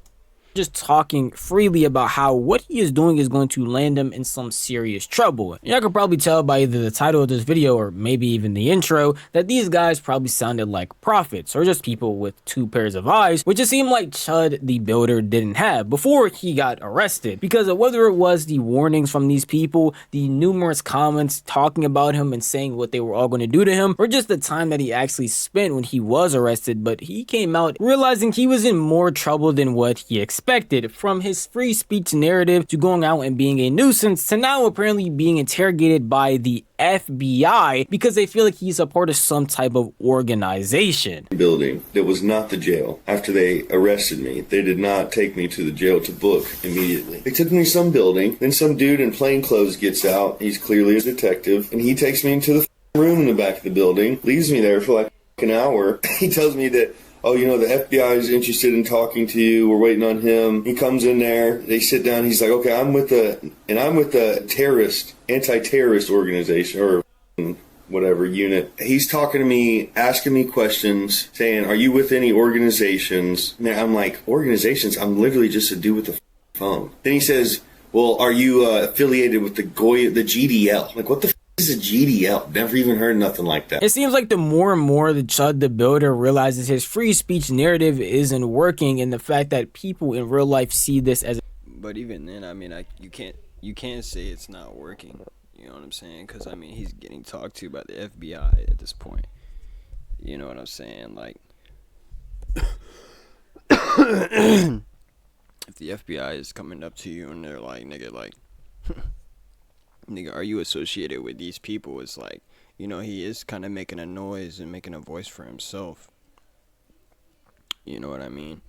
just talking freely about how what he is doing is going to land him in some serious trouble. Y'all could probably tell by either the title of this video or maybe even the intro that these guys probably sounded like prophets or just people with two pairs of eyes, which it seemed like Chud the Builder didn't have before he got arrested, because of whether it was the warnings from these people, the numerous comments talking about him and saying what they were all going to do to him, or just the time that he actually spent when he was arrested. But he came out realizing he was in more trouble than what he expected, from his free speech narrative to going out and being a nuisance to now apparently being interrogated by the FBI because they feel like he's a part of some type of organization. Building that was not the jail. After they arrested me, they did not take me to the jail to book immediately. They took me to some building, then some dude in plain clothes gets out, he's clearly a detective, and he takes me into the room in the back of the building, leaves me there for like an hour. He tells me that, oh, you know, the FBI is interested in talking to you. We're waiting on him. He comes in there. They sit down. He's like, okay, I'm with the terrorist, anti-terrorist organization or whatever unit. He's talking to me, asking me questions, saying, are you with any organizations? And I'm like, organizations? I'm literally just a dude with a phone. Then he says, well, are you affiliated with the GDL? I'm like, what the is a GDL? Never even heard nothing like that. It seems like the more and more the Chud the Builder realizes his free speech narrative isn't working, and the fact that people in real life see this as. But even then, I mean, you can't say it's not working. You know what I'm saying? Because I mean, he's getting talked to by the FBI at this point. You know what I'm saying? Like, if the FBI is coming up to you and they're like, nigga, like. Nigga, are you associated with these people? It's like, you know, he is kind of making a noise and making a voice for himself. You know what I mean?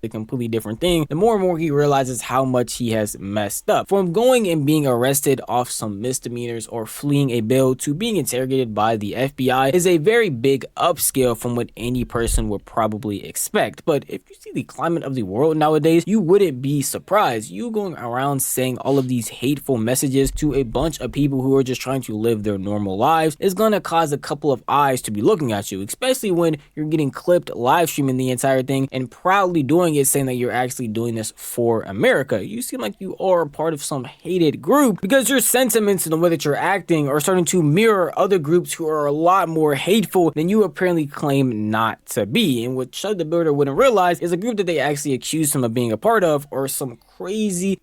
A completely different thing, the more and more he realizes how much he has messed up. From going and being arrested off some misdemeanors or fleeing a bill to being interrogated by the FBI is a very big upscale from what any person would probably expect. But if you see the climate of the world nowadays, you wouldn't be surprised. You going around saying all of these hateful messages to a bunch of people who are just trying to live their normal lives is gonna cause a couple of eyes to be looking at you, especially when you're getting clipped live streaming the entire thing and proudly doing it, saying that you're actually doing this for America. You seem like you are a part of some hated group because your sentiments and the way that you're acting are starting to mirror other groups who are a lot more hateful than you apparently claim not to be. And what Chud the Builder wouldn't realize is a group that they actually accuse him of being a part of or some crazy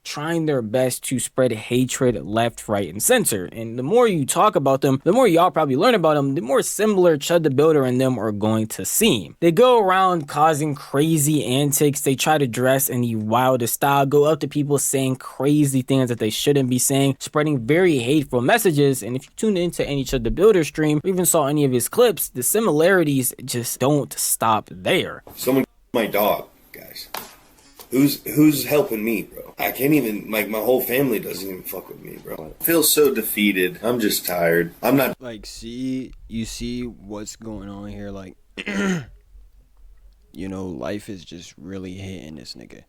trying their best to spread hatred left, right, and center. And the more you talk about them, the more y'all probably learn about them, the more similar Chud the Builder and them are going to seem. They go around causing crazy antics. They try to dress in the wildest style, go up to people saying crazy things that they shouldn't be saying, spreading very hateful messages. And if you tuned into any Chud the Builder stream or even saw any of his clips, the similarities just don't stop there. Someone my dog, guys. Who's helping me, bro? I can't even, like, my whole family doesn't even fuck with me, bro. I feel so defeated. I'm just tired. I'm not. Like, you see what's going on here, like, you know, life is just really hitting this nigga.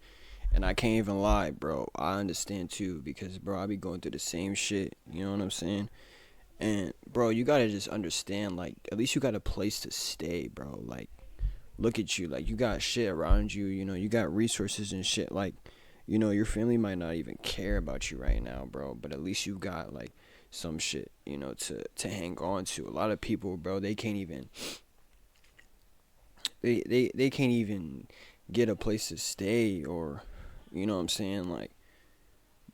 And I can't even lie, bro. I understand too, because, bro, I be going through the same shit. You know what I'm saying? And, bro, you gotta just understand, like, at least you got a place to stay, bro. Like, look at you, like, you got shit around you, you know, you got resources and shit, like, you know, your family might not even care about you right now, bro, but at least you got, like, some shit, you know, to hang on to. A lot of people, bro, they can't even, they can't even get a place to stay, or, you know what I'm saying, like,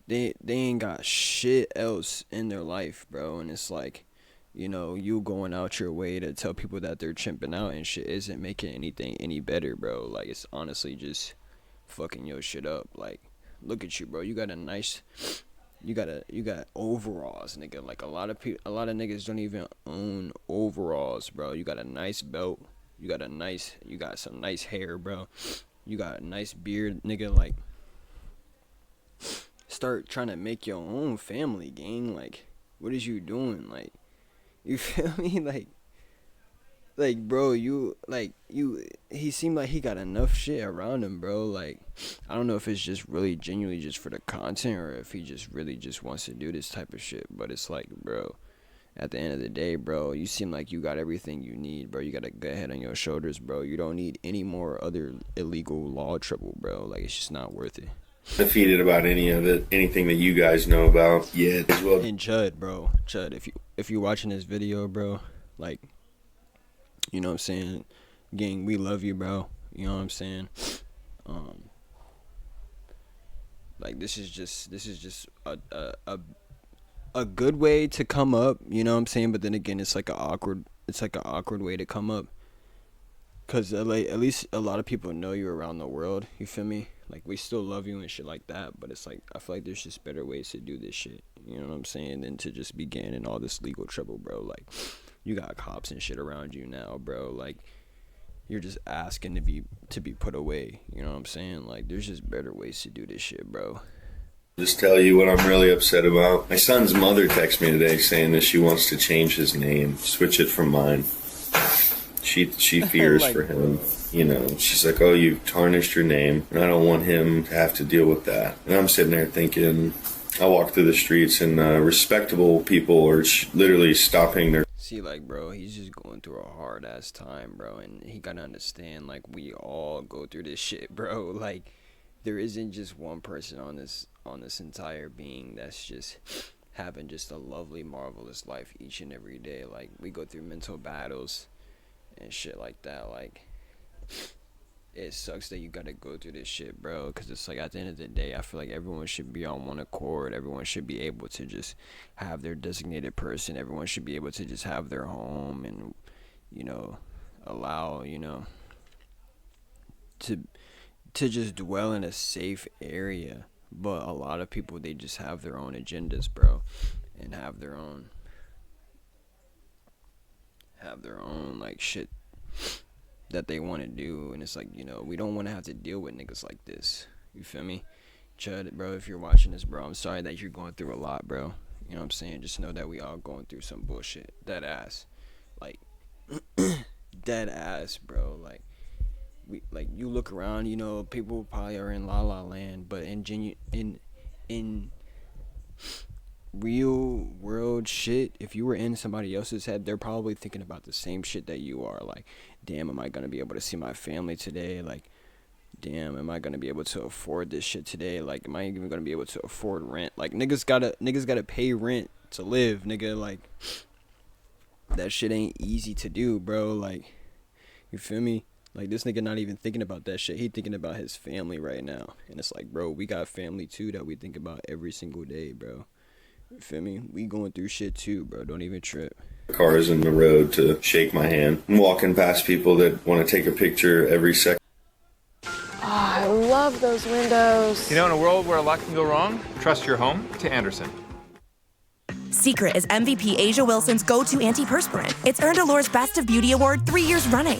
they ain't got shit else in their life, bro, and it's like, you know, you going out your way to tell people that they're chimping out and shit isn't making anything any better, bro. Like, it's honestly just fucking your shit up. Like, look at you, bro. You got a nice, you got overalls, nigga. Like, a lot of niggas don't even own overalls, bro. You got a nice belt. You got some nice hair, bro. You got a nice beard, nigga. Like, start trying to make your own family, gang. Like, what is you doing? Like, you feel me? Like, bro, he seemed like he got enough shit around him, bro. Like, I don't know if it's just really genuinely just for the content or if he just really just wants to do this type of shit. But it's like, bro, at the end of the day, bro, you seem like you got everything you need, bro. You got a good head on your shoulders, bro. You don't need any more other illegal law trouble, bro. Like, it's just not worth it. Defeated about any of it, anything that you guys know about yet as well. And Chud, bro, if you're watching this video, bro, like, you know what I'm saying, gang, we love you, bro. You know what I'm saying? Like, this is just a good way to come up, you know what I'm saying? But then again, it's like an awkward way to come up, cause like, at least a lot of people know you around the world. You feel me? Like, we still love you and shit like that, but it's like, I feel like there's just better ways to do this shit, you know what I'm saying, than to just be getting in all this legal trouble, bro. Like, you got cops and shit around you now, bro. Like, you're just asking to be put away, you know what I'm saying? Like, there's just better ways to do this shit, bro. Just tell you what I'm really upset about. My son's mother texted me today saying that she wants to change his name, switch it from mine. She fears Like, for him. You know, she's like, oh, you've tarnished your name, and I don't want him to have to deal with that. And I'm sitting there thinking, I walk through the streets, and respectable people are literally stopping their. see, like, bro, he's just going through a hard ass time, bro, and he gotta understand, like, we all go through this shit, bro. Like, there isn't just one person on this entire being that's just having just a lovely, marvelous life each and every day. Like, we go through mental battles and shit like that. Like, it sucks that you gotta go through this shit, bro, because it's like, at the end of the day, I feel like everyone should be on one accord. Everyone should be able to just have their designated person. Everyone should be able to just have their home and, you know, allow, you know, to just dwell in a safe area. But a lot of people, they just have their own agendas, bro, and have their own like shit that they want to do. And it's like, you know, we don't want to have to deal with niggas like this. You feel me? Chud, bro, if you're watching this, bro, I'm sorry that you're going through a lot, bro. You know what I'm saying? Just know that we all going through some bullshit. Dead ass. Like, dead ass, bro. Like, you look around, you know, people probably are in la la land, but in real world shit, if you were in somebody else's head, they're probably thinking about the same shit that you are. Like, damn, am I gonna be able to see my family today? Like, damn, am I gonna be able to afford this shit today? Like, am I even gonna be able to afford rent? Like, niggas gotta pay rent to live, nigga. Like, that shit ain't easy to do, bro. Like, you feel me? Like, this nigga not even thinking about that shit. He thinking about his family right now. And it's like, bro, we got family too that we think about every single day, bro. You feel me? We going through shit too, bro. Don't even trip. Cars in the road to shake my hand. I'm walking past people that want to take a picture every second. Oh, I love those windows. You know, in a world where a lot can go wrong, trust your home to Anderson. Secret is MVP Asia Wilson's go-to antiperspirant. It's earned Allure's Best of Beauty Award 3 years running.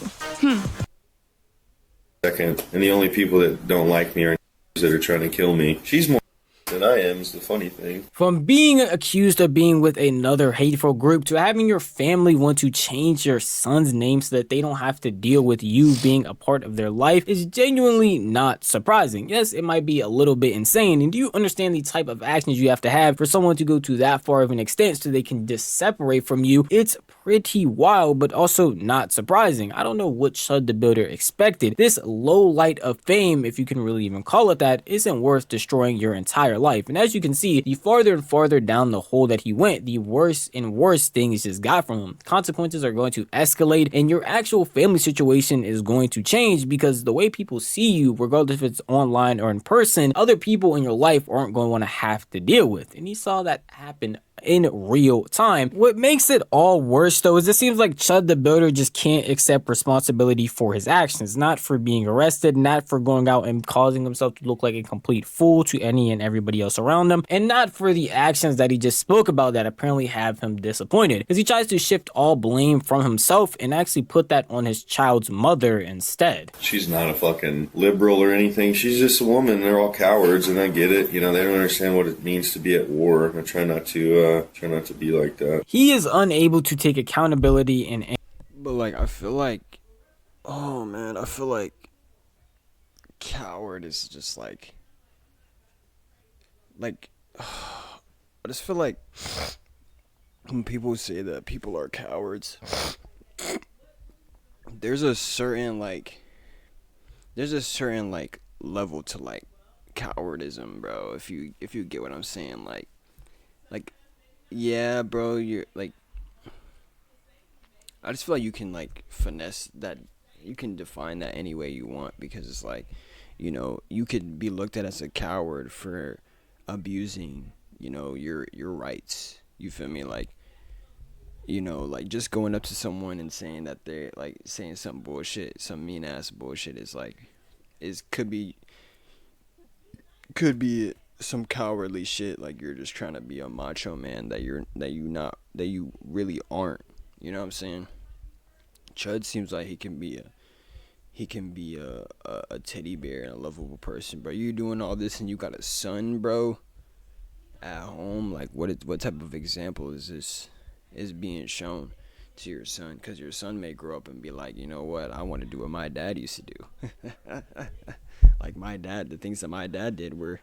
Second, and the only people that don't like me are that are trying to kill me. She's more than I am is the funny thing. From being accused of being with another hateful group to having your family want to change your son's name so that they don't have to deal with you being a part of their life is genuinely not surprising. Yes, it might be a little bit insane, and do you understand the type of actions you have to have for someone to go to that far of an extent so they can just separate from you? It's pretty wild, but also not surprising. I don't know what Chud the Builder expected. This low light of fame, if you can really even call it that, isn't worth destroying your entire life. And as you can see, the farther and farther down the hole that he went, the worse and worse things just got from him. Consequences are going to escalate, and your actual family situation is going to change, because the way people see you, regardless if it's online or in person, other people in your life aren't going to want to have to deal with. And he saw that happen in real time. What makes it all worse though is it seems like Chud the Builder just can't accept responsibility for his actions, not for being arrested, not for going out and causing himself to look like a complete fool to any and everybody else around him, and not for the actions that he just spoke about that apparently have him disappointed, because he tries to shift all blame from himself and actually put that on his child's mother instead. She's not a fucking liberal or anything. She's just a woman. They're all cowards, and I get it. You know, they don't understand what it means to be at war. I try not to be like that. He is unable to take accountability and But like, I feel like, oh man, I feel like coward is just like I just feel like when people say that people are cowards, there's a certain level to like cowardism, bro. If you get what I'm saying, like yeah, bro, you're like, I just feel like you can like finesse that, you can define that any way you want, because it's like, you know, you could be looked at as a coward for abusing, you know, your rights. You feel me? Like, you know, like just going up to someone and saying that they're like saying some bullshit, some mean ass bullshit is like, could be some cowardly shit. Like, you're just trying to be a macho man that you really aren't. You know what I'm saying? Chud seems like he can be a teddy bear and a lovable person, bro. You doing all this and you got a son, bro, at home. Like, what type of example is this is being shown to your son, because your son may grow up and be like, you know what, I want to do what my dad used to do. Like my dad, the things that my dad did were,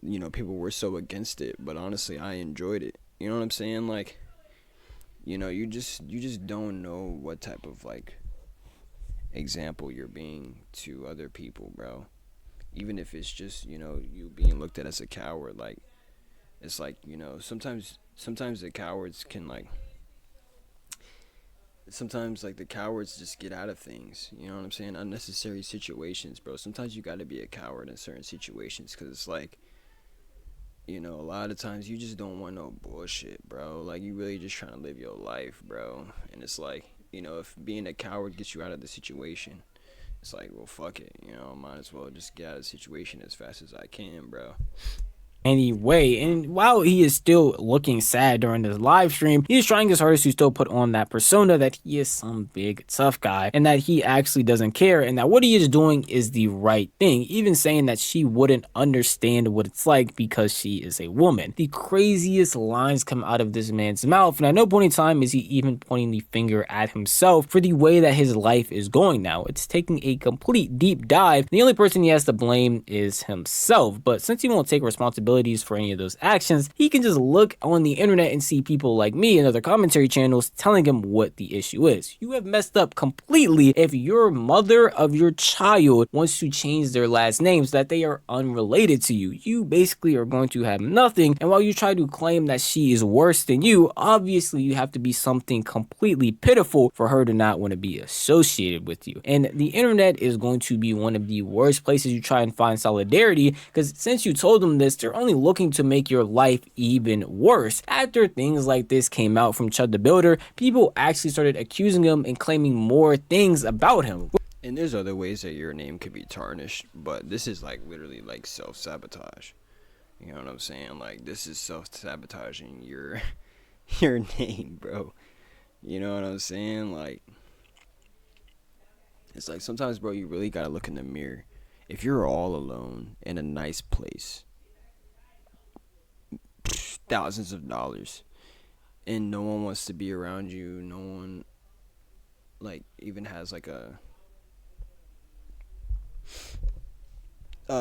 you know, people were so against it, but honestly, I enjoyed it. You know what I'm saying? Like, you know, you just don't know what type of like example you're being to other people, bro. Even if it's just, you know, you being looked at as a coward. Like, it's like, you know, sometimes the cowards can like, sometimes like the cowards just get out of things, you know what I'm saying? Unnecessary situations, bro. Sometimes you got to be a coward in certain situations, because it's like, you know, a lot of times you just don't want no bullshit, bro. Like, you really just trying to live your life, bro. And it's like, you know, if being a coward gets you out of the situation, it's like, well, fuck it, you know, might as well just get out of the situation as fast as I can, bro. Anyway, and while he is still looking sad during this live stream, he is trying his hardest to still put on that persona that he is some big tough guy, and that he actually doesn't care, and that what he is doing is the right thing, even saying that she wouldn't understand what it's like because she is a woman. The craziest lines come out of this man's mouth, and at no point in time is he even pointing the finger at himself for the way that his life is going now. It's taking a complete deep dive. The only person he has to blame is himself, but since he won't take responsibility for any of those actions, he can just look on the internet and see people like me and other commentary channels telling him what the issue is. You have messed up completely if your mother of your child wants to change their last name so that they are unrelated to you. You basically are going to have nothing, and while you try to claim that she is worse than you, obviously you have to be something completely pitiful for her to not want to be associated with you. And the internet is going to be one of the worst places you try and find solidarity, because since you told them this, they're only looking to make your life even worse. After things like this came out from Chud the Builder, people actually started accusing him and claiming more things about him. And there's other ways that your name could be tarnished, but this is like literally like self-sabotage. You know what I'm saying? Like, this is self-sabotaging your name, bro. You know what I'm saying? Like, it's like sometimes, bro, you really gotta look in the mirror. If you're all alone in a nice place, thousands of dollars, and no one wants to be around you, no one like even has like a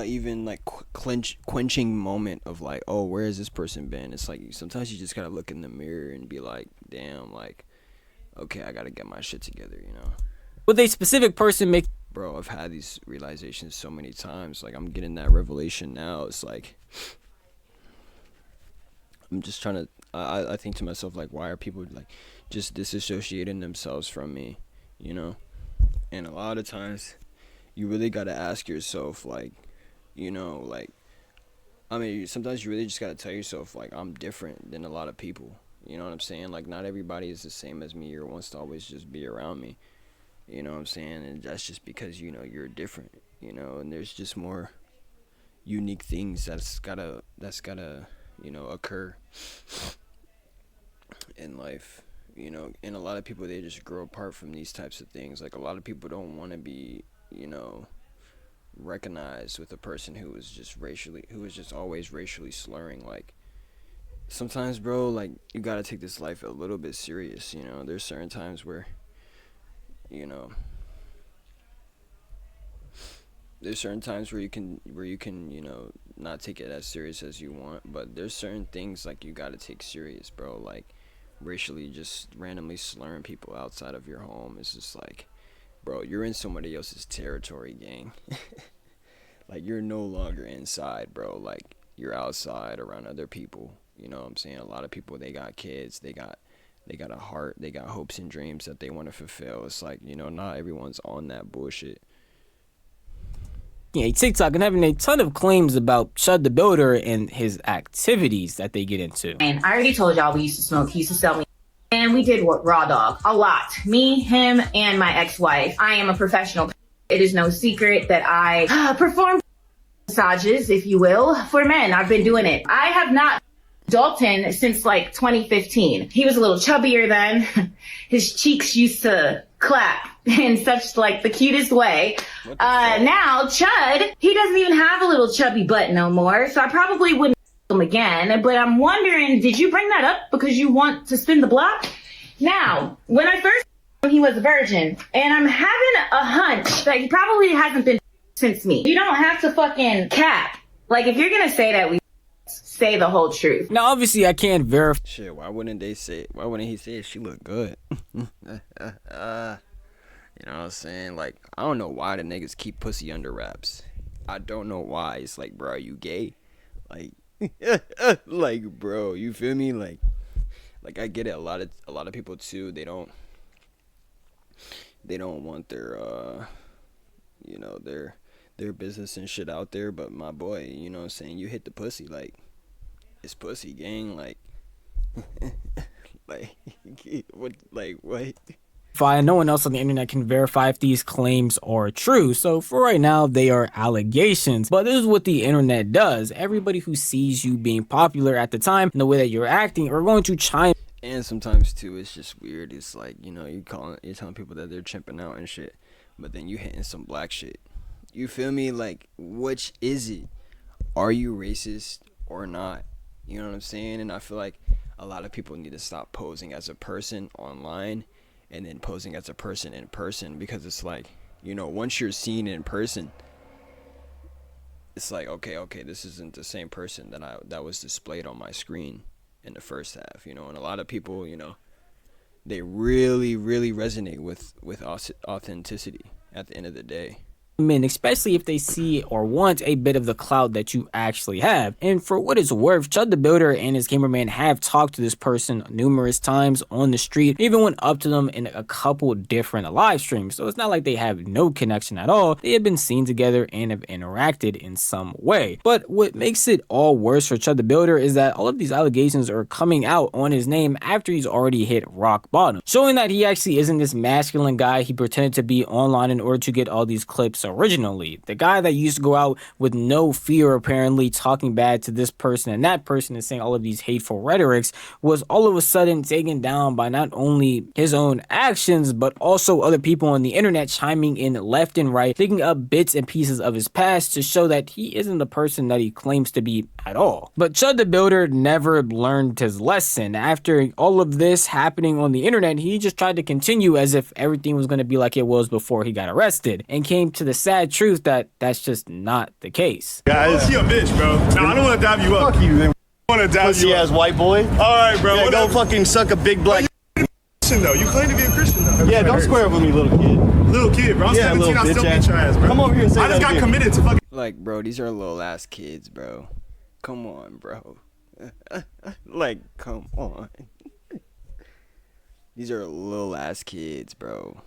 even like quenching moment of like, oh, where has this person been? It's like sometimes you just gotta look in the mirror and be like, damn, like, okay, I gotta get my shit together, you know. With a specific person make, bro, I've had these realizations so many times. Like, I'm getting that revelation now. It's like, I'm just trying to, I think to myself, like, why are people, like, just disassociating themselves from me, you know? And a lot of times, you really got to ask yourself, like, you know, like, I mean, sometimes you really just got to tell yourself, like, I'm different than a lot of people. You know what I'm saying? Like, not everybody is the same as me or wants to always just be around me. You know what I'm saying? And that's just because, you know, you're different, you know? And there's just more unique things that's gotta, you know, occur in life, you know. And a lot of people, they just grow apart from these types of things. Like, a lot of people don't want to be, you know, recognized with a person who is just always racially slurring. Like, sometimes, bro, like, you gotta take this life a little bit serious, you know. There's certain times where, you know, there's certain times where you can, you know, not take it as serious as you want, but there's certain things, like, you gotta take serious, bro. Like, racially just randomly slurring people outside of your home is just like, bro, you're in somebody else's territory, gang. Like, you're no longer inside, bro. Like, you're outside around other people. You know what I'm saying? A lot of people, they got kids, they got a heart, they got hopes and dreams that they want to fulfill. It's like, you know, not everyone's on that bullshit. Yeah, TikTok and having a ton of claims about Chud the Builder and his activities that they get into. And I already told y'all we used to smoke. He used to sell me. And we did raw dog a lot. Me, him, and my ex-wife. I am a professional. It is no secret that I perform massages, if you will, for men. I've been doing it. I have not Dalton since like 2015. He was a little chubbier then. His cheeks used to clap in such like the cutest way. Now Chud, he doesn't even have a little chubby butt no more. So I probably wouldn't him again. But I'm wondering, did you bring that up because you want to spin the block? Now, when I first he was a virgin, and I'm having a hunch that he probably hasn't been since me. You don't have to fucking cap. Like, if you're gonna say that, we say the whole truth. Now, obviously, I can't verify. Shit, why wouldn't he say she looked good? You know what I'm saying? Like, I don't know why the niggas keep pussy under wraps. I don't know why. It's like, bro, are you gay? Like, like, bro, you feel me? Like I get it. A lot of people too. They don't want their you know, their business and shit out there. But my boy, you know what I'm saying? You hit the pussy, like, it's pussy, gang. Like, like what? Like what? No one else on the internet can verify if these claims are true. So for right now, they are allegations. But this is what the internet does. Everybody who sees you being popular at the time and the way that you're acting are going to chime. And sometimes too, it's just weird. It's like, you know, you're telling people that they're chimping out and shit, but then you hitting some black shit. You feel me? Like, which is it? Are you racist or not? You know what I'm saying? And I feel like a lot of people need to stop posing as a person online and then posing as a person in person, because it's like, you know, once you're seen in person, it's like, okay, this isn't the same person that was displayed on my screen in the first half, you know. And a lot of people, you know, they really resonate with authenticity at the end of the day. Men, especially if they see or want a bit of the clout that you actually have. And for what it's worth, Chud the Builder and his cameraman have talked to this person numerous times on the street, even went up to them in a couple different live streams. So it's not like they have no connection at all. They have been seen together and have interacted in some way. But what makes it all worse for Chud the Builder is that all of these allegations are coming out on his name after he's already hit rock bottom, showing that he actually isn't this masculine guy he pretended to be online in order to get all these clips originally. The guy that used to go out with no fear, apparently talking bad to this person and that person and saying all of these hateful rhetorics, was all of a sudden taken down by not only his own actions, but also other people on the internet chiming in left and right, picking up bits and pieces of his past to show that he isn't the person that he claims to be at all. But Chud the Builder never learned his lesson. After all of this happening on the internet, he just tried to continue as if everything was going to be like it was before he got arrested, and came to the sad truth that that's just not the case. Guys, you a bitch, bro. No, I don't want to dab you up. Fuck you, then. I want to dab you up. Pussy-ass white boy. All right, bro. Yeah, go fucking suck a big black. Christian though. You claim to be a Christian though. Yeah, don't square up with me, little kid. Little kid, bro. I'm 17. I still beat your ass, bro. Come over here and say I just that got again. committed to fucking. Like, bro, these are little ass kids, bro. Come on, bro. Like, come on. These are little ass kids, bro.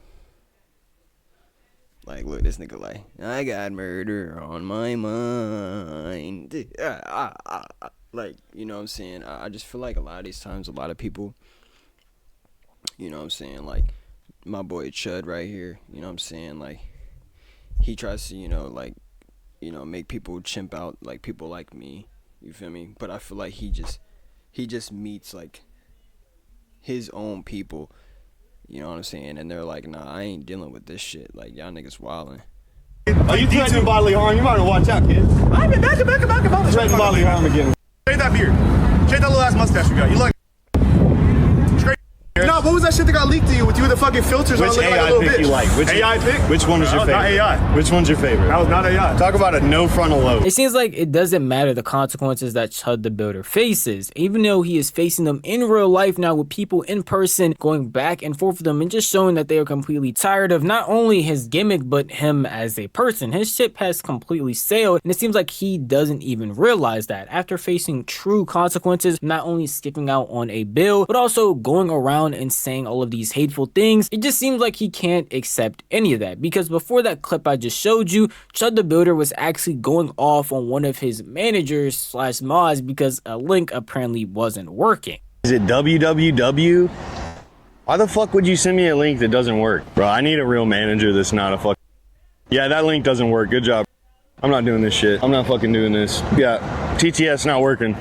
Like, look, this nigga like, I got murder on my mind. Like, you know what I'm saying? I just feel like a lot of these times, a lot of people, you know what I'm saying? Like, my boy Chud right here, you know what I'm saying? Like, he tries to, you know, like, you know, make people chimp out, like, people like me. You feel me? But I feel like he just meets, like, his own people. You know what I'm saying? And they're like, nah, I ain't dealing with this shit. Like, y'all niggas wildin'. Are you threatening bodily harm? You might want to watch out, kid. I've been back. Threatening bodily harm again. Shave that beard. Shave that little ass mustache you got. You like. No, what was that shit that got leaked to you with you with the fucking filters on? Which Looking AI like a little pic bitch? you like? Which AI pic? Which one is your favorite? Not AI. Which one's your favorite? That was not AI. Talk about a no frontal lobe. It seems like it doesn't matter the consequences that Chud the Builder faces, even though he is facing them in real life now with people in person going back and forth with them and just showing that they are completely tired of not only his gimmick but him as a person. His ship has completely sailed, and it seems like he doesn't even realize that. After facing true consequences, not only skipping out on a bill, but also going around and saying all of these hateful things, it just seems like he can't accept any of that, because before that clip I just showed you, Chud the Builder was actually going off on one of his managers slash mods because a link apparently wasn't working. Is it www? Why the fuck would you send me a link that doesn't work? Bro, I need a real manager that's not a fuck. Yeah, that link doesn't work. Good job. I'm not doing this shit. I'm not fucking doing this. Yeah, TTS not working.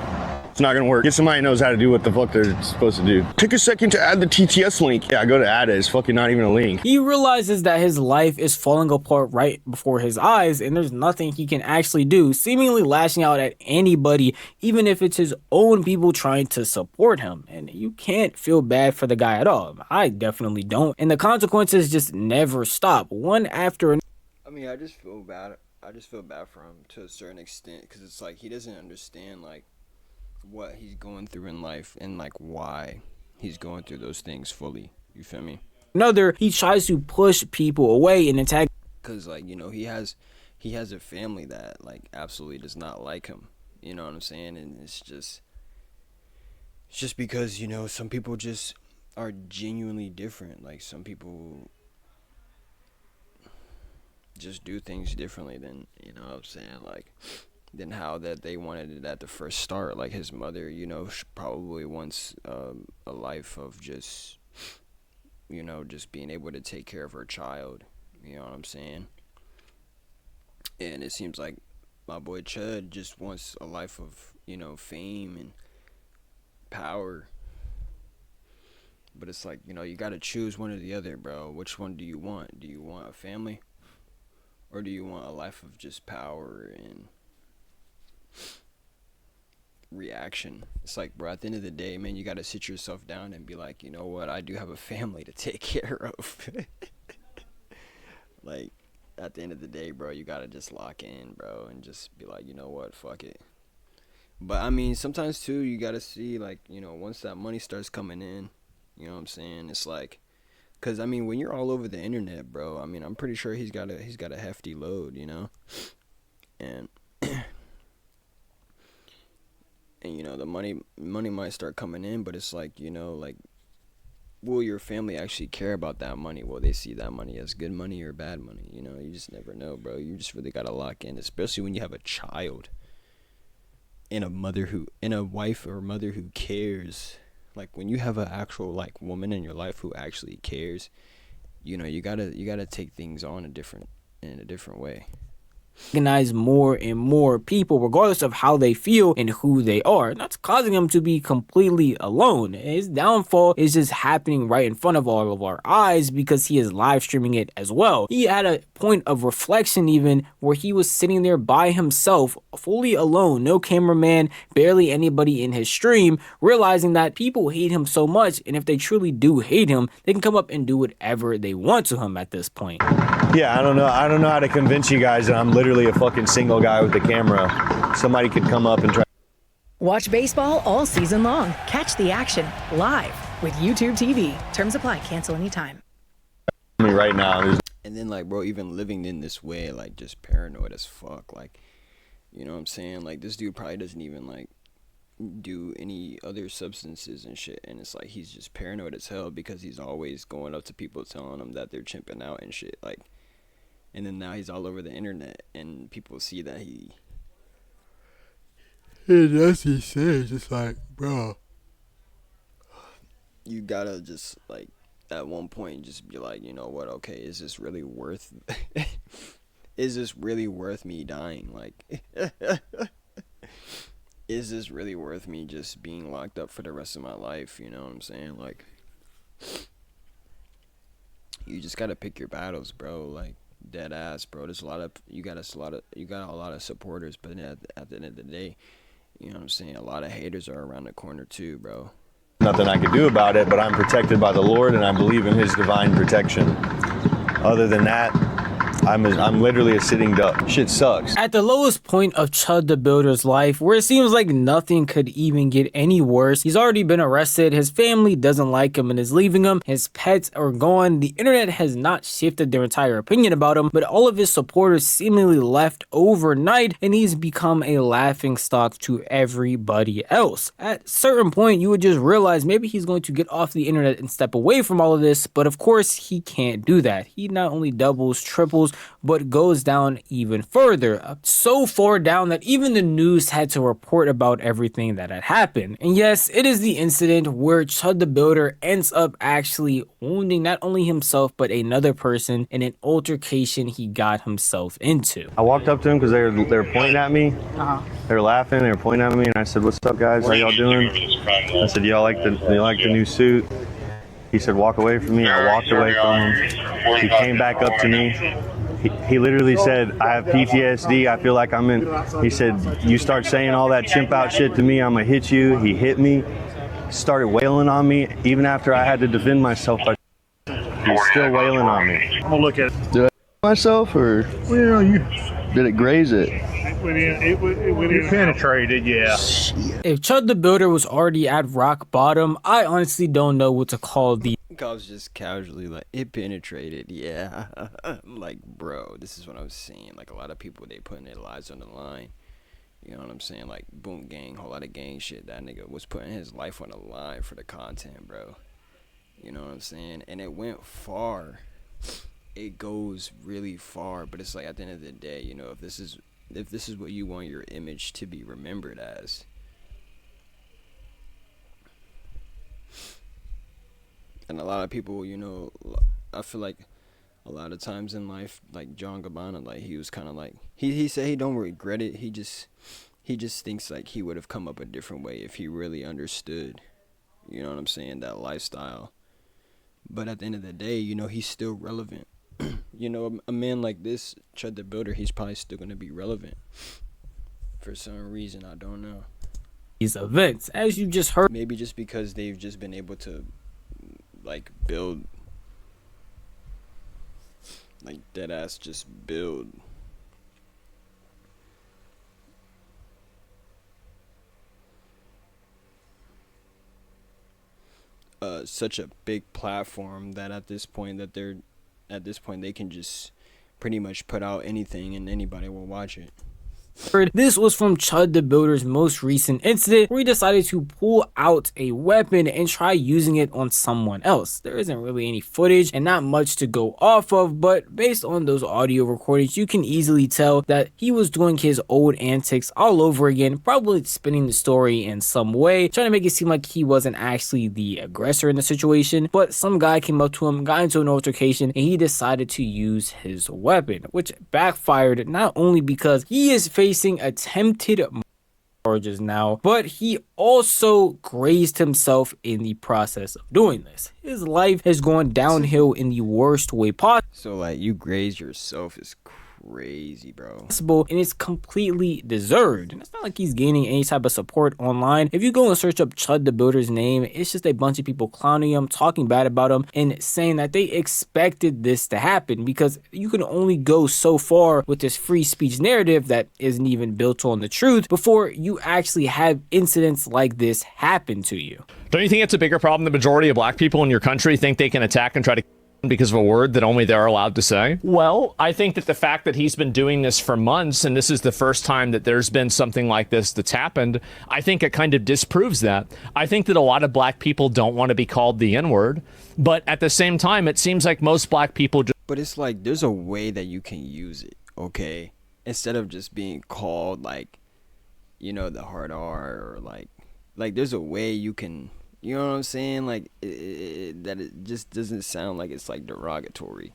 It's not gonna work. Get somebody who knows how to do what the fuck they're supposed to do. Take a second to add the TTS link. Yeah, go to add it. It's fucking not even a link. He realizes that his life is falling apart right before his eyes, and there's nothing he can actually do, seemingly lashing out at anybody, even if it's his own people trying to support him. And you can't feel bad for the guy at all. I definitely don't. And the consequences just never stop, one after another. I mean, I just feel bad for him to a certain extent, because it's like he doesn't understand like what he's going through in life and like why he's going through those things fully. You feel me? He tries to push people away and attack, because like, you know, he has a family that like absolutely does not like him. You know what I'm saying? And it's just because, you know, some people just are genuinely different. Like some people just do things differently than, you know what I'm saying, like than how that they wanted it at the first start. Like his mother, you know, probably wants a life of just, you know, just being able to take care of her child. You know what I'm saying? And it seems like my boy Chud just wants a life of, you know, fame and power. But it's like, you know, you gotta choose one or the other, bro. Which one do you want? Do you want a family? Or do you want a life of just power and reaction? It's like, bro, at the end of the day, man, you gotta sit yourself down and be like, you know what? I do have a family to take care of. Like, at the end of the day, bro, you gotta just lock in, bro, and just be like, you know what? Fuck it. But, I mean, sometimes, too, you gotta see, like, you know, once that money starts coming in, you know what I'm saying? It's like, because, I mean, when you're all over the internet, bro, I mean, I'm pretty sure he's got a hefty load, you know? And, and you know, the money might start coming in, but it's like, you know, like, will your family actually care about that money? Will they see that money as good money or bad money? You know, you just never know, bro. You just really got to lock in, especially when you have a child and a wife or mother who cares. Like when you have an actual like woman in your life who actually cares, you know, you gotta take things on in a different way. Recognize more and more people regardless of how they feel and who they are. And that's causing him to be completely alone. His downfall is just happening right in front of all of our eyes because he is live streaming it as well. He had a point of reflection even where he was sitting there by himself, fully alone, no cameraman, barely anybody in his stream, realizing that people hate him so much, and if they truly do hate him, they can come up and do whatever they want to him at this point. Yeah, I don't know how to convince you guys that I'm literally a fucking single guy with a camera. Somebody could come up and try. Watch baseball all season long. Catch the action live with YouTube TV. Terms apply. Cancel anytime. Me right now. And then like, bro, even living in this way, like just paranoid as fuck. Like, you know what I'm saying? Like this dude probably doesn't even like do any other substances and shit, and it's like he's just paranoid as hell because he's always going up to people telling them that they're chimping out and shit. Like, and then now he's all over the internet and people see that he does he says. It's like, bro, you gotta just like at one point just be like, you know what, okay, is this really worth is this really worth me dying? Like is this really worth me just being locked up for the rest of my life? You know what I'm saying? Like, you just gotta pick your battles, bro. Like, dead ass, bro. There's you got a lot of supporters, but at the end of the day, you know what I'm saying, a lot of haters are around the corner too, bro. Nothing I can do about it, but I'm protected by the Lord and I believe in his divine protection. Other than that, I'm literally a sitting duck. Shit sucks. At the lowest point of Chud the Builder's life, where it seems like nothing could even get any worse, he's already been arrested, his family doesn't like him and is leaving him, his pets are gone, the internet has not shifted their entire opinion about him, but all of his supporters seemingly left overnight, and he's become a laughingstock to everybody else. At a certain point, you would just realize maybe he's going to get off the internet and step away from all of this, but of course, he can't do that. He not only doubles, triples, but goes down even further, so far down that even the news had to report about everything that had happened. And yes, it is the incident where Chud the Builder ends up actually wounding not only himself but another person in an altercation he got himself into. I walked up to him because they were pointing at me. They were laughing, they were pointing at me, and I said, "What's up, guys? How y'all doing?" I said, "Y'all like the new suit?" He said, "Walk away from me." I walked away from him. He came back up to me. He literally said, "I have PTSD. I feel like I'm in." He said, "You start saying all that chimp out shit to me, I'm gonna hit you." He hit me, started wailing on me. Even after I had to defend myself, he's still wailing on me. I'm gonna look at it. Did I myself, or did it graze it? It penetrated, yeah. If Chud the Builder was already at rock bottom, I honestly don't know what to call the I was just casually like, it penetrated, yeah. I'm like, bro, this is what I'm saying. Like, a lot of people, they putting their lives on the line. You know what I'm saying? Like, boom, gang, whole lot of gang shit. That nigga was putting his life on the line for the content, bro. You know what I'm saying? And it went far. It goes really far. But it's like, at the end of the day, you know, if this is what you want your image to be remembered as, and a lot of people, you know, I feel like a lot of times in life, like John Gabbana, like he was kind of like, he said he don't regret it. He just thinks like he would have come up a different way if he really understood, you know what I'm saying, that lifestyle. But at the end of the day, you know, he's still relevant. You know, a man like this, Chud the Builder, he's probably still going to be relevant. For some reason, I don't know. these events, as you just heard. Maybe just because they've just been able to, like, build, like, deadass just build such a big platform that at this point they can just pretty much put out anything and anybody will watch it. This was from Chud the Builder's most recent incident where he decided to pull out a weapon and try using it on someone else. There isn't really any footage and not much to go off of, but based on those audio recordings, you can easily tell that he was doing his old antics all over again, probably spinning the story in some way, trying to make it seem like he wasn't actually the aggressor in the situation. But some guy came up to him, got into an altercation, and he decided to use his weapon, which backfired not only because he is facing attempted charges now, but he also grazed himself in the process of doing this. His life has gone downhill in the worst way possible. So like, you graze yourself is crazy, bro. And it's completely deserved. And it's not like he's gaining any type of support online. If you go and search up Chud the Builder's name, it's just a bunch of people clowning him, talking bad about him, and saying that they expected this to happen, because you can only go so far with this free speech narrative that isn't even built on the truth before you actually have incidents like this happen to you. Don't you think it's a bigger problem? The majority of black people in your country think they can attack and try to because of a word that only they're allowed to say? Well, I think that the fact that he's been doing this for months, and this is the first time that there's been something like this that's happened, I think it kind of disproves that. I think that a lot of black people don't want to be called the N-word, but at the same time, it seems like most black people just... But it's like, there's a way that you can use it, okay? Instead of just being called, like, you know, the hard R, or like there's a way you can... You know what I'm saying? Like, that it just doesn't sound like it's, like, derogatory.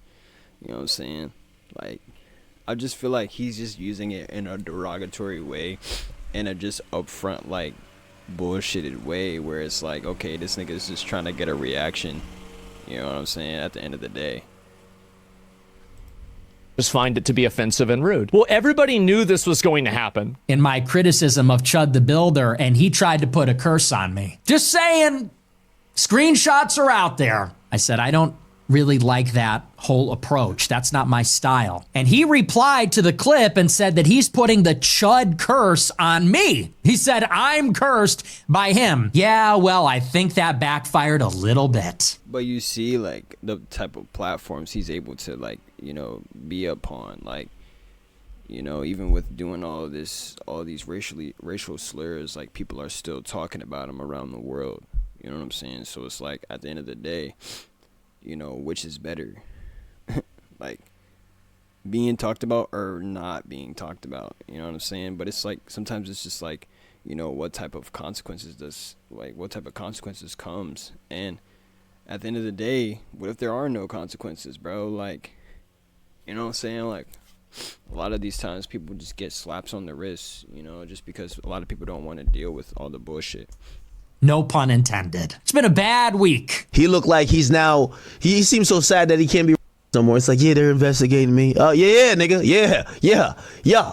You know what I'm saying? Like, I just feel like he's just using it in a derogatory way, in a just upfront, like, bullshitted way, where it's like, okay, this nigga is just trying to get a reaction. You know what I'm saying? At the end of the day. Just find it to be offensive and rude. Well, everybody knew this was going to happen. In my criticism of Chud the Builder, and he tried to put a curse on me. Just saying, screenshots are out there. I said, I don't really like that whole approach. That's not my style. And he replied to the clip and said that he's putting the Chud curse on me. He said, I'm cursed by him. Yeah, well, I think that backfired a little bit. But you see, like, the type of platforms he's able to, like, you know, be upon, like, you know, even with doing all these racial slurs, like, people are still talking about him around the world. You know what I'm saying? So it's like, at the end of the day, you know, which is better? Like, being talked about or not being talked about. You know what I'm saying? But it's like sometimes it's just like, you know, what type of consequences comes. And at the end of the day, what if there are no consequences, bro? Like, you know what I'm saying? Like, a lot of these times people just get slaps on the wrist, you know, just because a lot of people don't want to deal with all the bullshit. No pun intended. It's been a bad week. He looked like he seems so sad that he can't be no more. It's like, yeah, they're investigating me. Oh, yeah, nigga. Yeah.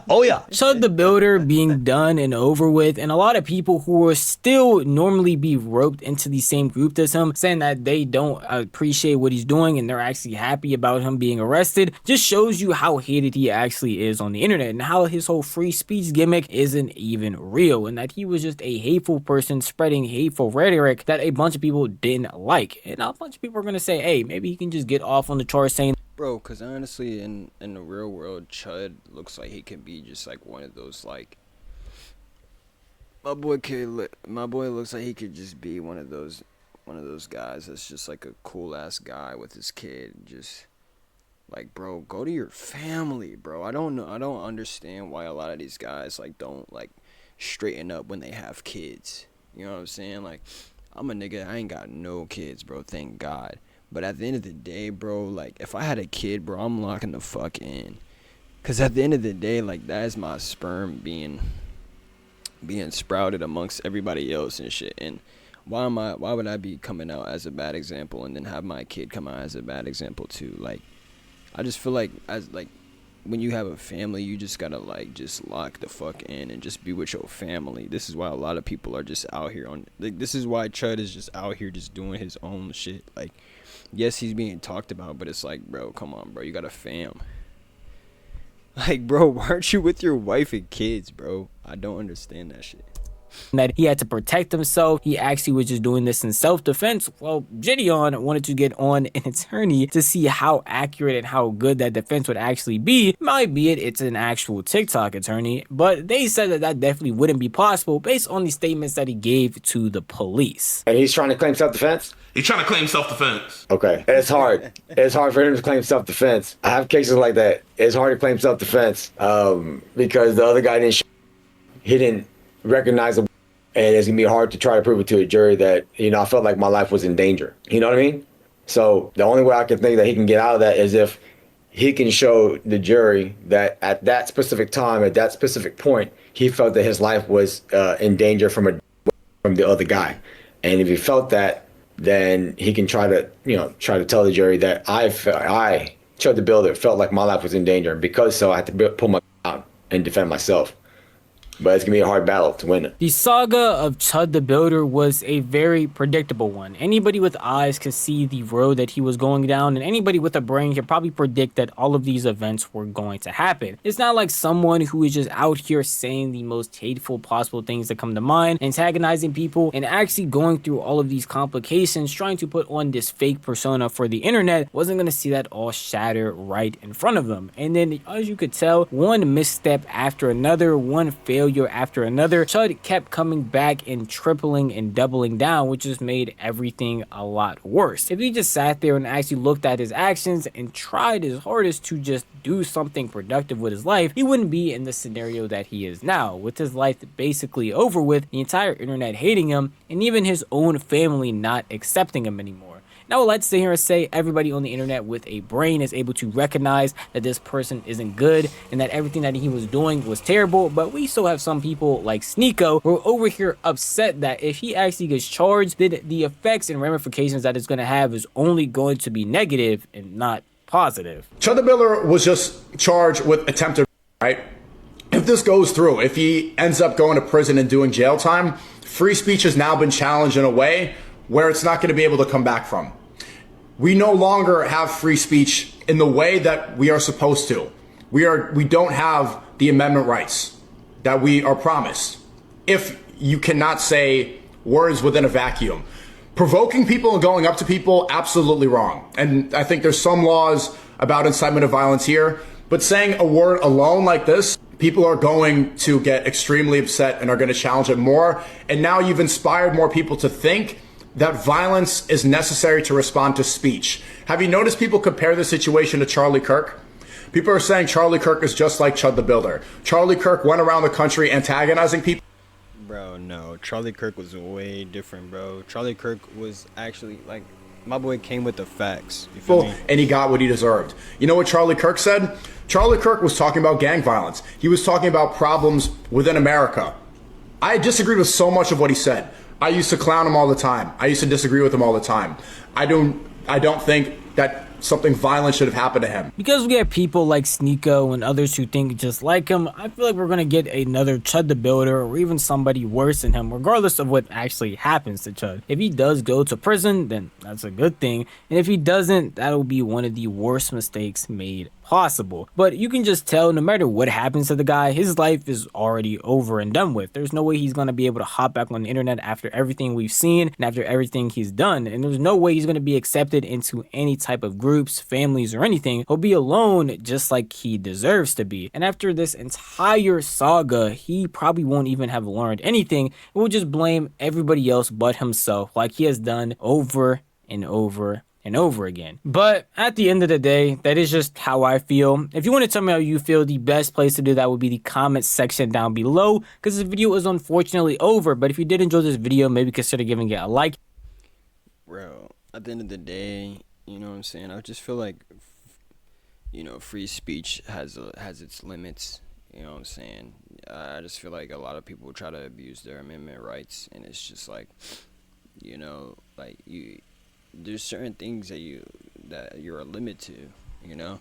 Oh, yeah. Chud the Builder being done and over with, and a lot of people who will still normally be roped into the same group as him, saying that they don't appreciate what he's doing and they're actually happy about him being arrested, just shows you how hated he actually is on the internet and how his whole free speech gimmick isn't even real, and that he was just a hateful person spreading hateful rhetoric that a bunch of people didn't like. And a bunch of people are going to say, hey, maybe he can just get off on the charge saying, bro, because honestly, in the real world, Chud looks like he can be just like one of those, like, my boy looks like he could just be one of those guys that's just like a cool ass guy with his kid. Just like, bro, go to your family, bro. I don't understand why a lot of these guys like don't like straighten up when they have kids. You know what I'm saying? Like, I'm a nigga, I ain't got no kids, bro, thank God. But at the end of the day, bro, like, if I had a kid, bro, I'm locking the fuck in. Because at the end of the day, like, that is my sperm being sprouted amongst everybody else and shit. And why would I be coming out as a bad example and then have my kid come out as a bad example too? Like, I just feel like, when you have a family, you just gotta, like, just lock the fuck in and just be with your family. This is why a lot of people are just out here this is why Chud is just out here just doing his own shit. Like, yes, he's being talked about, but it's like, bro, come on, bro. You got a fam. Like, bro, why aren't you with your wife and kids, bro? I don't understand that shit. That he had to protect himself. He actually was just doing this in self-defense. Well, Gideon wanted to get on an attorney to see how accurate and how good that defense would actually be. Might be it's an actual TikTok attorney, but they said that definitely wouldn't be possible based on the statements that he gave to the police. And he's trying to claim self-defense? He's trying to claim self-defense. Okay. It's hard. It's hard for him to claim self-defense. I have cases like that. It's hard to claim self-defense because the other guy didn't recognize him, and it's gonna be hard to try to prove it to a jury that, you know, I felt like my life was in danger. You know what I mean? So the only way I can think that he can get out of that is if he can show the jury that at that specific time, at that specific point, he felt that his life was in danger from the other guy. And if he felt that, then he can try to tell the jury that I, Chud the Builder, felt like my life was in danger, and because so I had to pull my out and defend myself. But it's going to be a hard battle to win it. The saga of Chud the Builder was a very predictable one. Anybody with eyes could see the road that he was going down, and anybody with a brain could probably predict that all of these events were going to happen. It's not like someone who is just out here saying the most hateful possible things that come to mind, antagonizing people, and actually going through all of these complications, trying to put on this fake persona for the internet, wasn't going to see that all shatter right in front of them. And then, as you could tell, one misstep after another, one failure after another, Chud kept coming back and tripling and doubling down, which just made everything a lot worse. If he just sat there and actually looked at his actions and tried his hardest to just do something productive with his life, he wouldn't be in the scenario that he is now, with his life basically over with, the entire internet hating him, and even his own family not accepting him anymore. Now, let's sit here and say everybody on the internet with a brain is able to recognize that this person isn't good and that everything that he was doing was terrible, but we still have some people like Sneeko who are over here upset that if he actually gets charged, then the effects and ramifications that it's going to have is only going to be negative and not positive. Chud the Builder was just charged with attempted, right? If this goes through, if he ends up going to prison and doing jail time, free speech has now been challenged in a way where it's not going to be able to come back from. We no longer have free speech in the way that we are supposed to. We don't have the amendment rights that we are promised. If you cannot say words within a vacuum. Provoking people and going up to people, absolutely wrong. And I think there's some laws about incitement of violence here, but saying a word alone like this, people are going to get extremely upset and are going to challenge it more. And now you've inspired more people to think that violence is necessary to respond to speech. Have you noticed people compare the situation to Charlie Kirk? People are saying Charlie Kirk is just like Chud the Builder. Charlie Kirk went around the country antagonizing people. Bro, no. Charlie Kirk was way different, bro. Charlie Kirk was actually, like, my boy came with the facts. You feel me? And he got what he deserved. You know what Charlie Kirk said? Charlie Kirk was talking about gang violence. He was talking about problems within America. I disagreed with so much of what he said. I used to clown him all the time. I used to disagree with him all the time. I don't think that something violent should have happened to him. Because we have people like Sneeko and others who think just like him, I feel like we're going to get another Chud the Builder or even somebody worse than him, regardless of what actually happens to Chud. If he does go to prison, then that's a good thing. And if he doesn't, that'll be one of the worst mistakes made possible. But you can just tell no matter what happens to the guy, his life is already over and done with. There's no way he's going to be able to hop back on the internet after everything we've seen and after everything he's done. And there's no way he's going to be accepted into any type of groups, families, or anything. He'll be alone just like he deserves to be. And after this entire saga, he probably won't even have learned anything. He will just blame everybody else but himself, like he has done over and over and over again. But at the end of the day, that is just how I feel. If you want to tell me how you feel, the best place to do that would be the comment section down below, because this video is unfortunately over. But if you did enjoy this video, maybe consider giving it a like. Bro, at the end of the day, you know what I'm saying, I just feel like, you know, free speech has its limits. You know what I'm saying? I just feel like a lot of people try to abuse their amendment rights, and it's just like, you know, like there's certain things that you're a limit to, you know.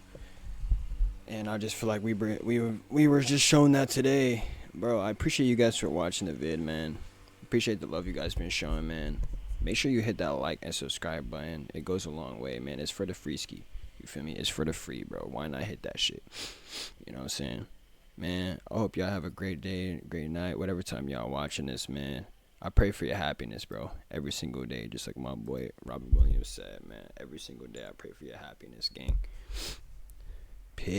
And I just feel like we were just shown that today, bro. I appreciate you guys for watching the vid, man. Appreciate the love you guys been showing, man. Make sure you hit that like and subscribe button. It goes a long way, man. It's for the free ski. You feel me? It's for the free, bro. Why not hit that shit? You know what I'm saying? Man, I hope y'all have a great day, great night, whatever time y'all watching this, man. I pray for your happiness, bro. Every single day, just like my boy Robert Williams said, man. Every single day, I pray for your happiness, gang. Peace.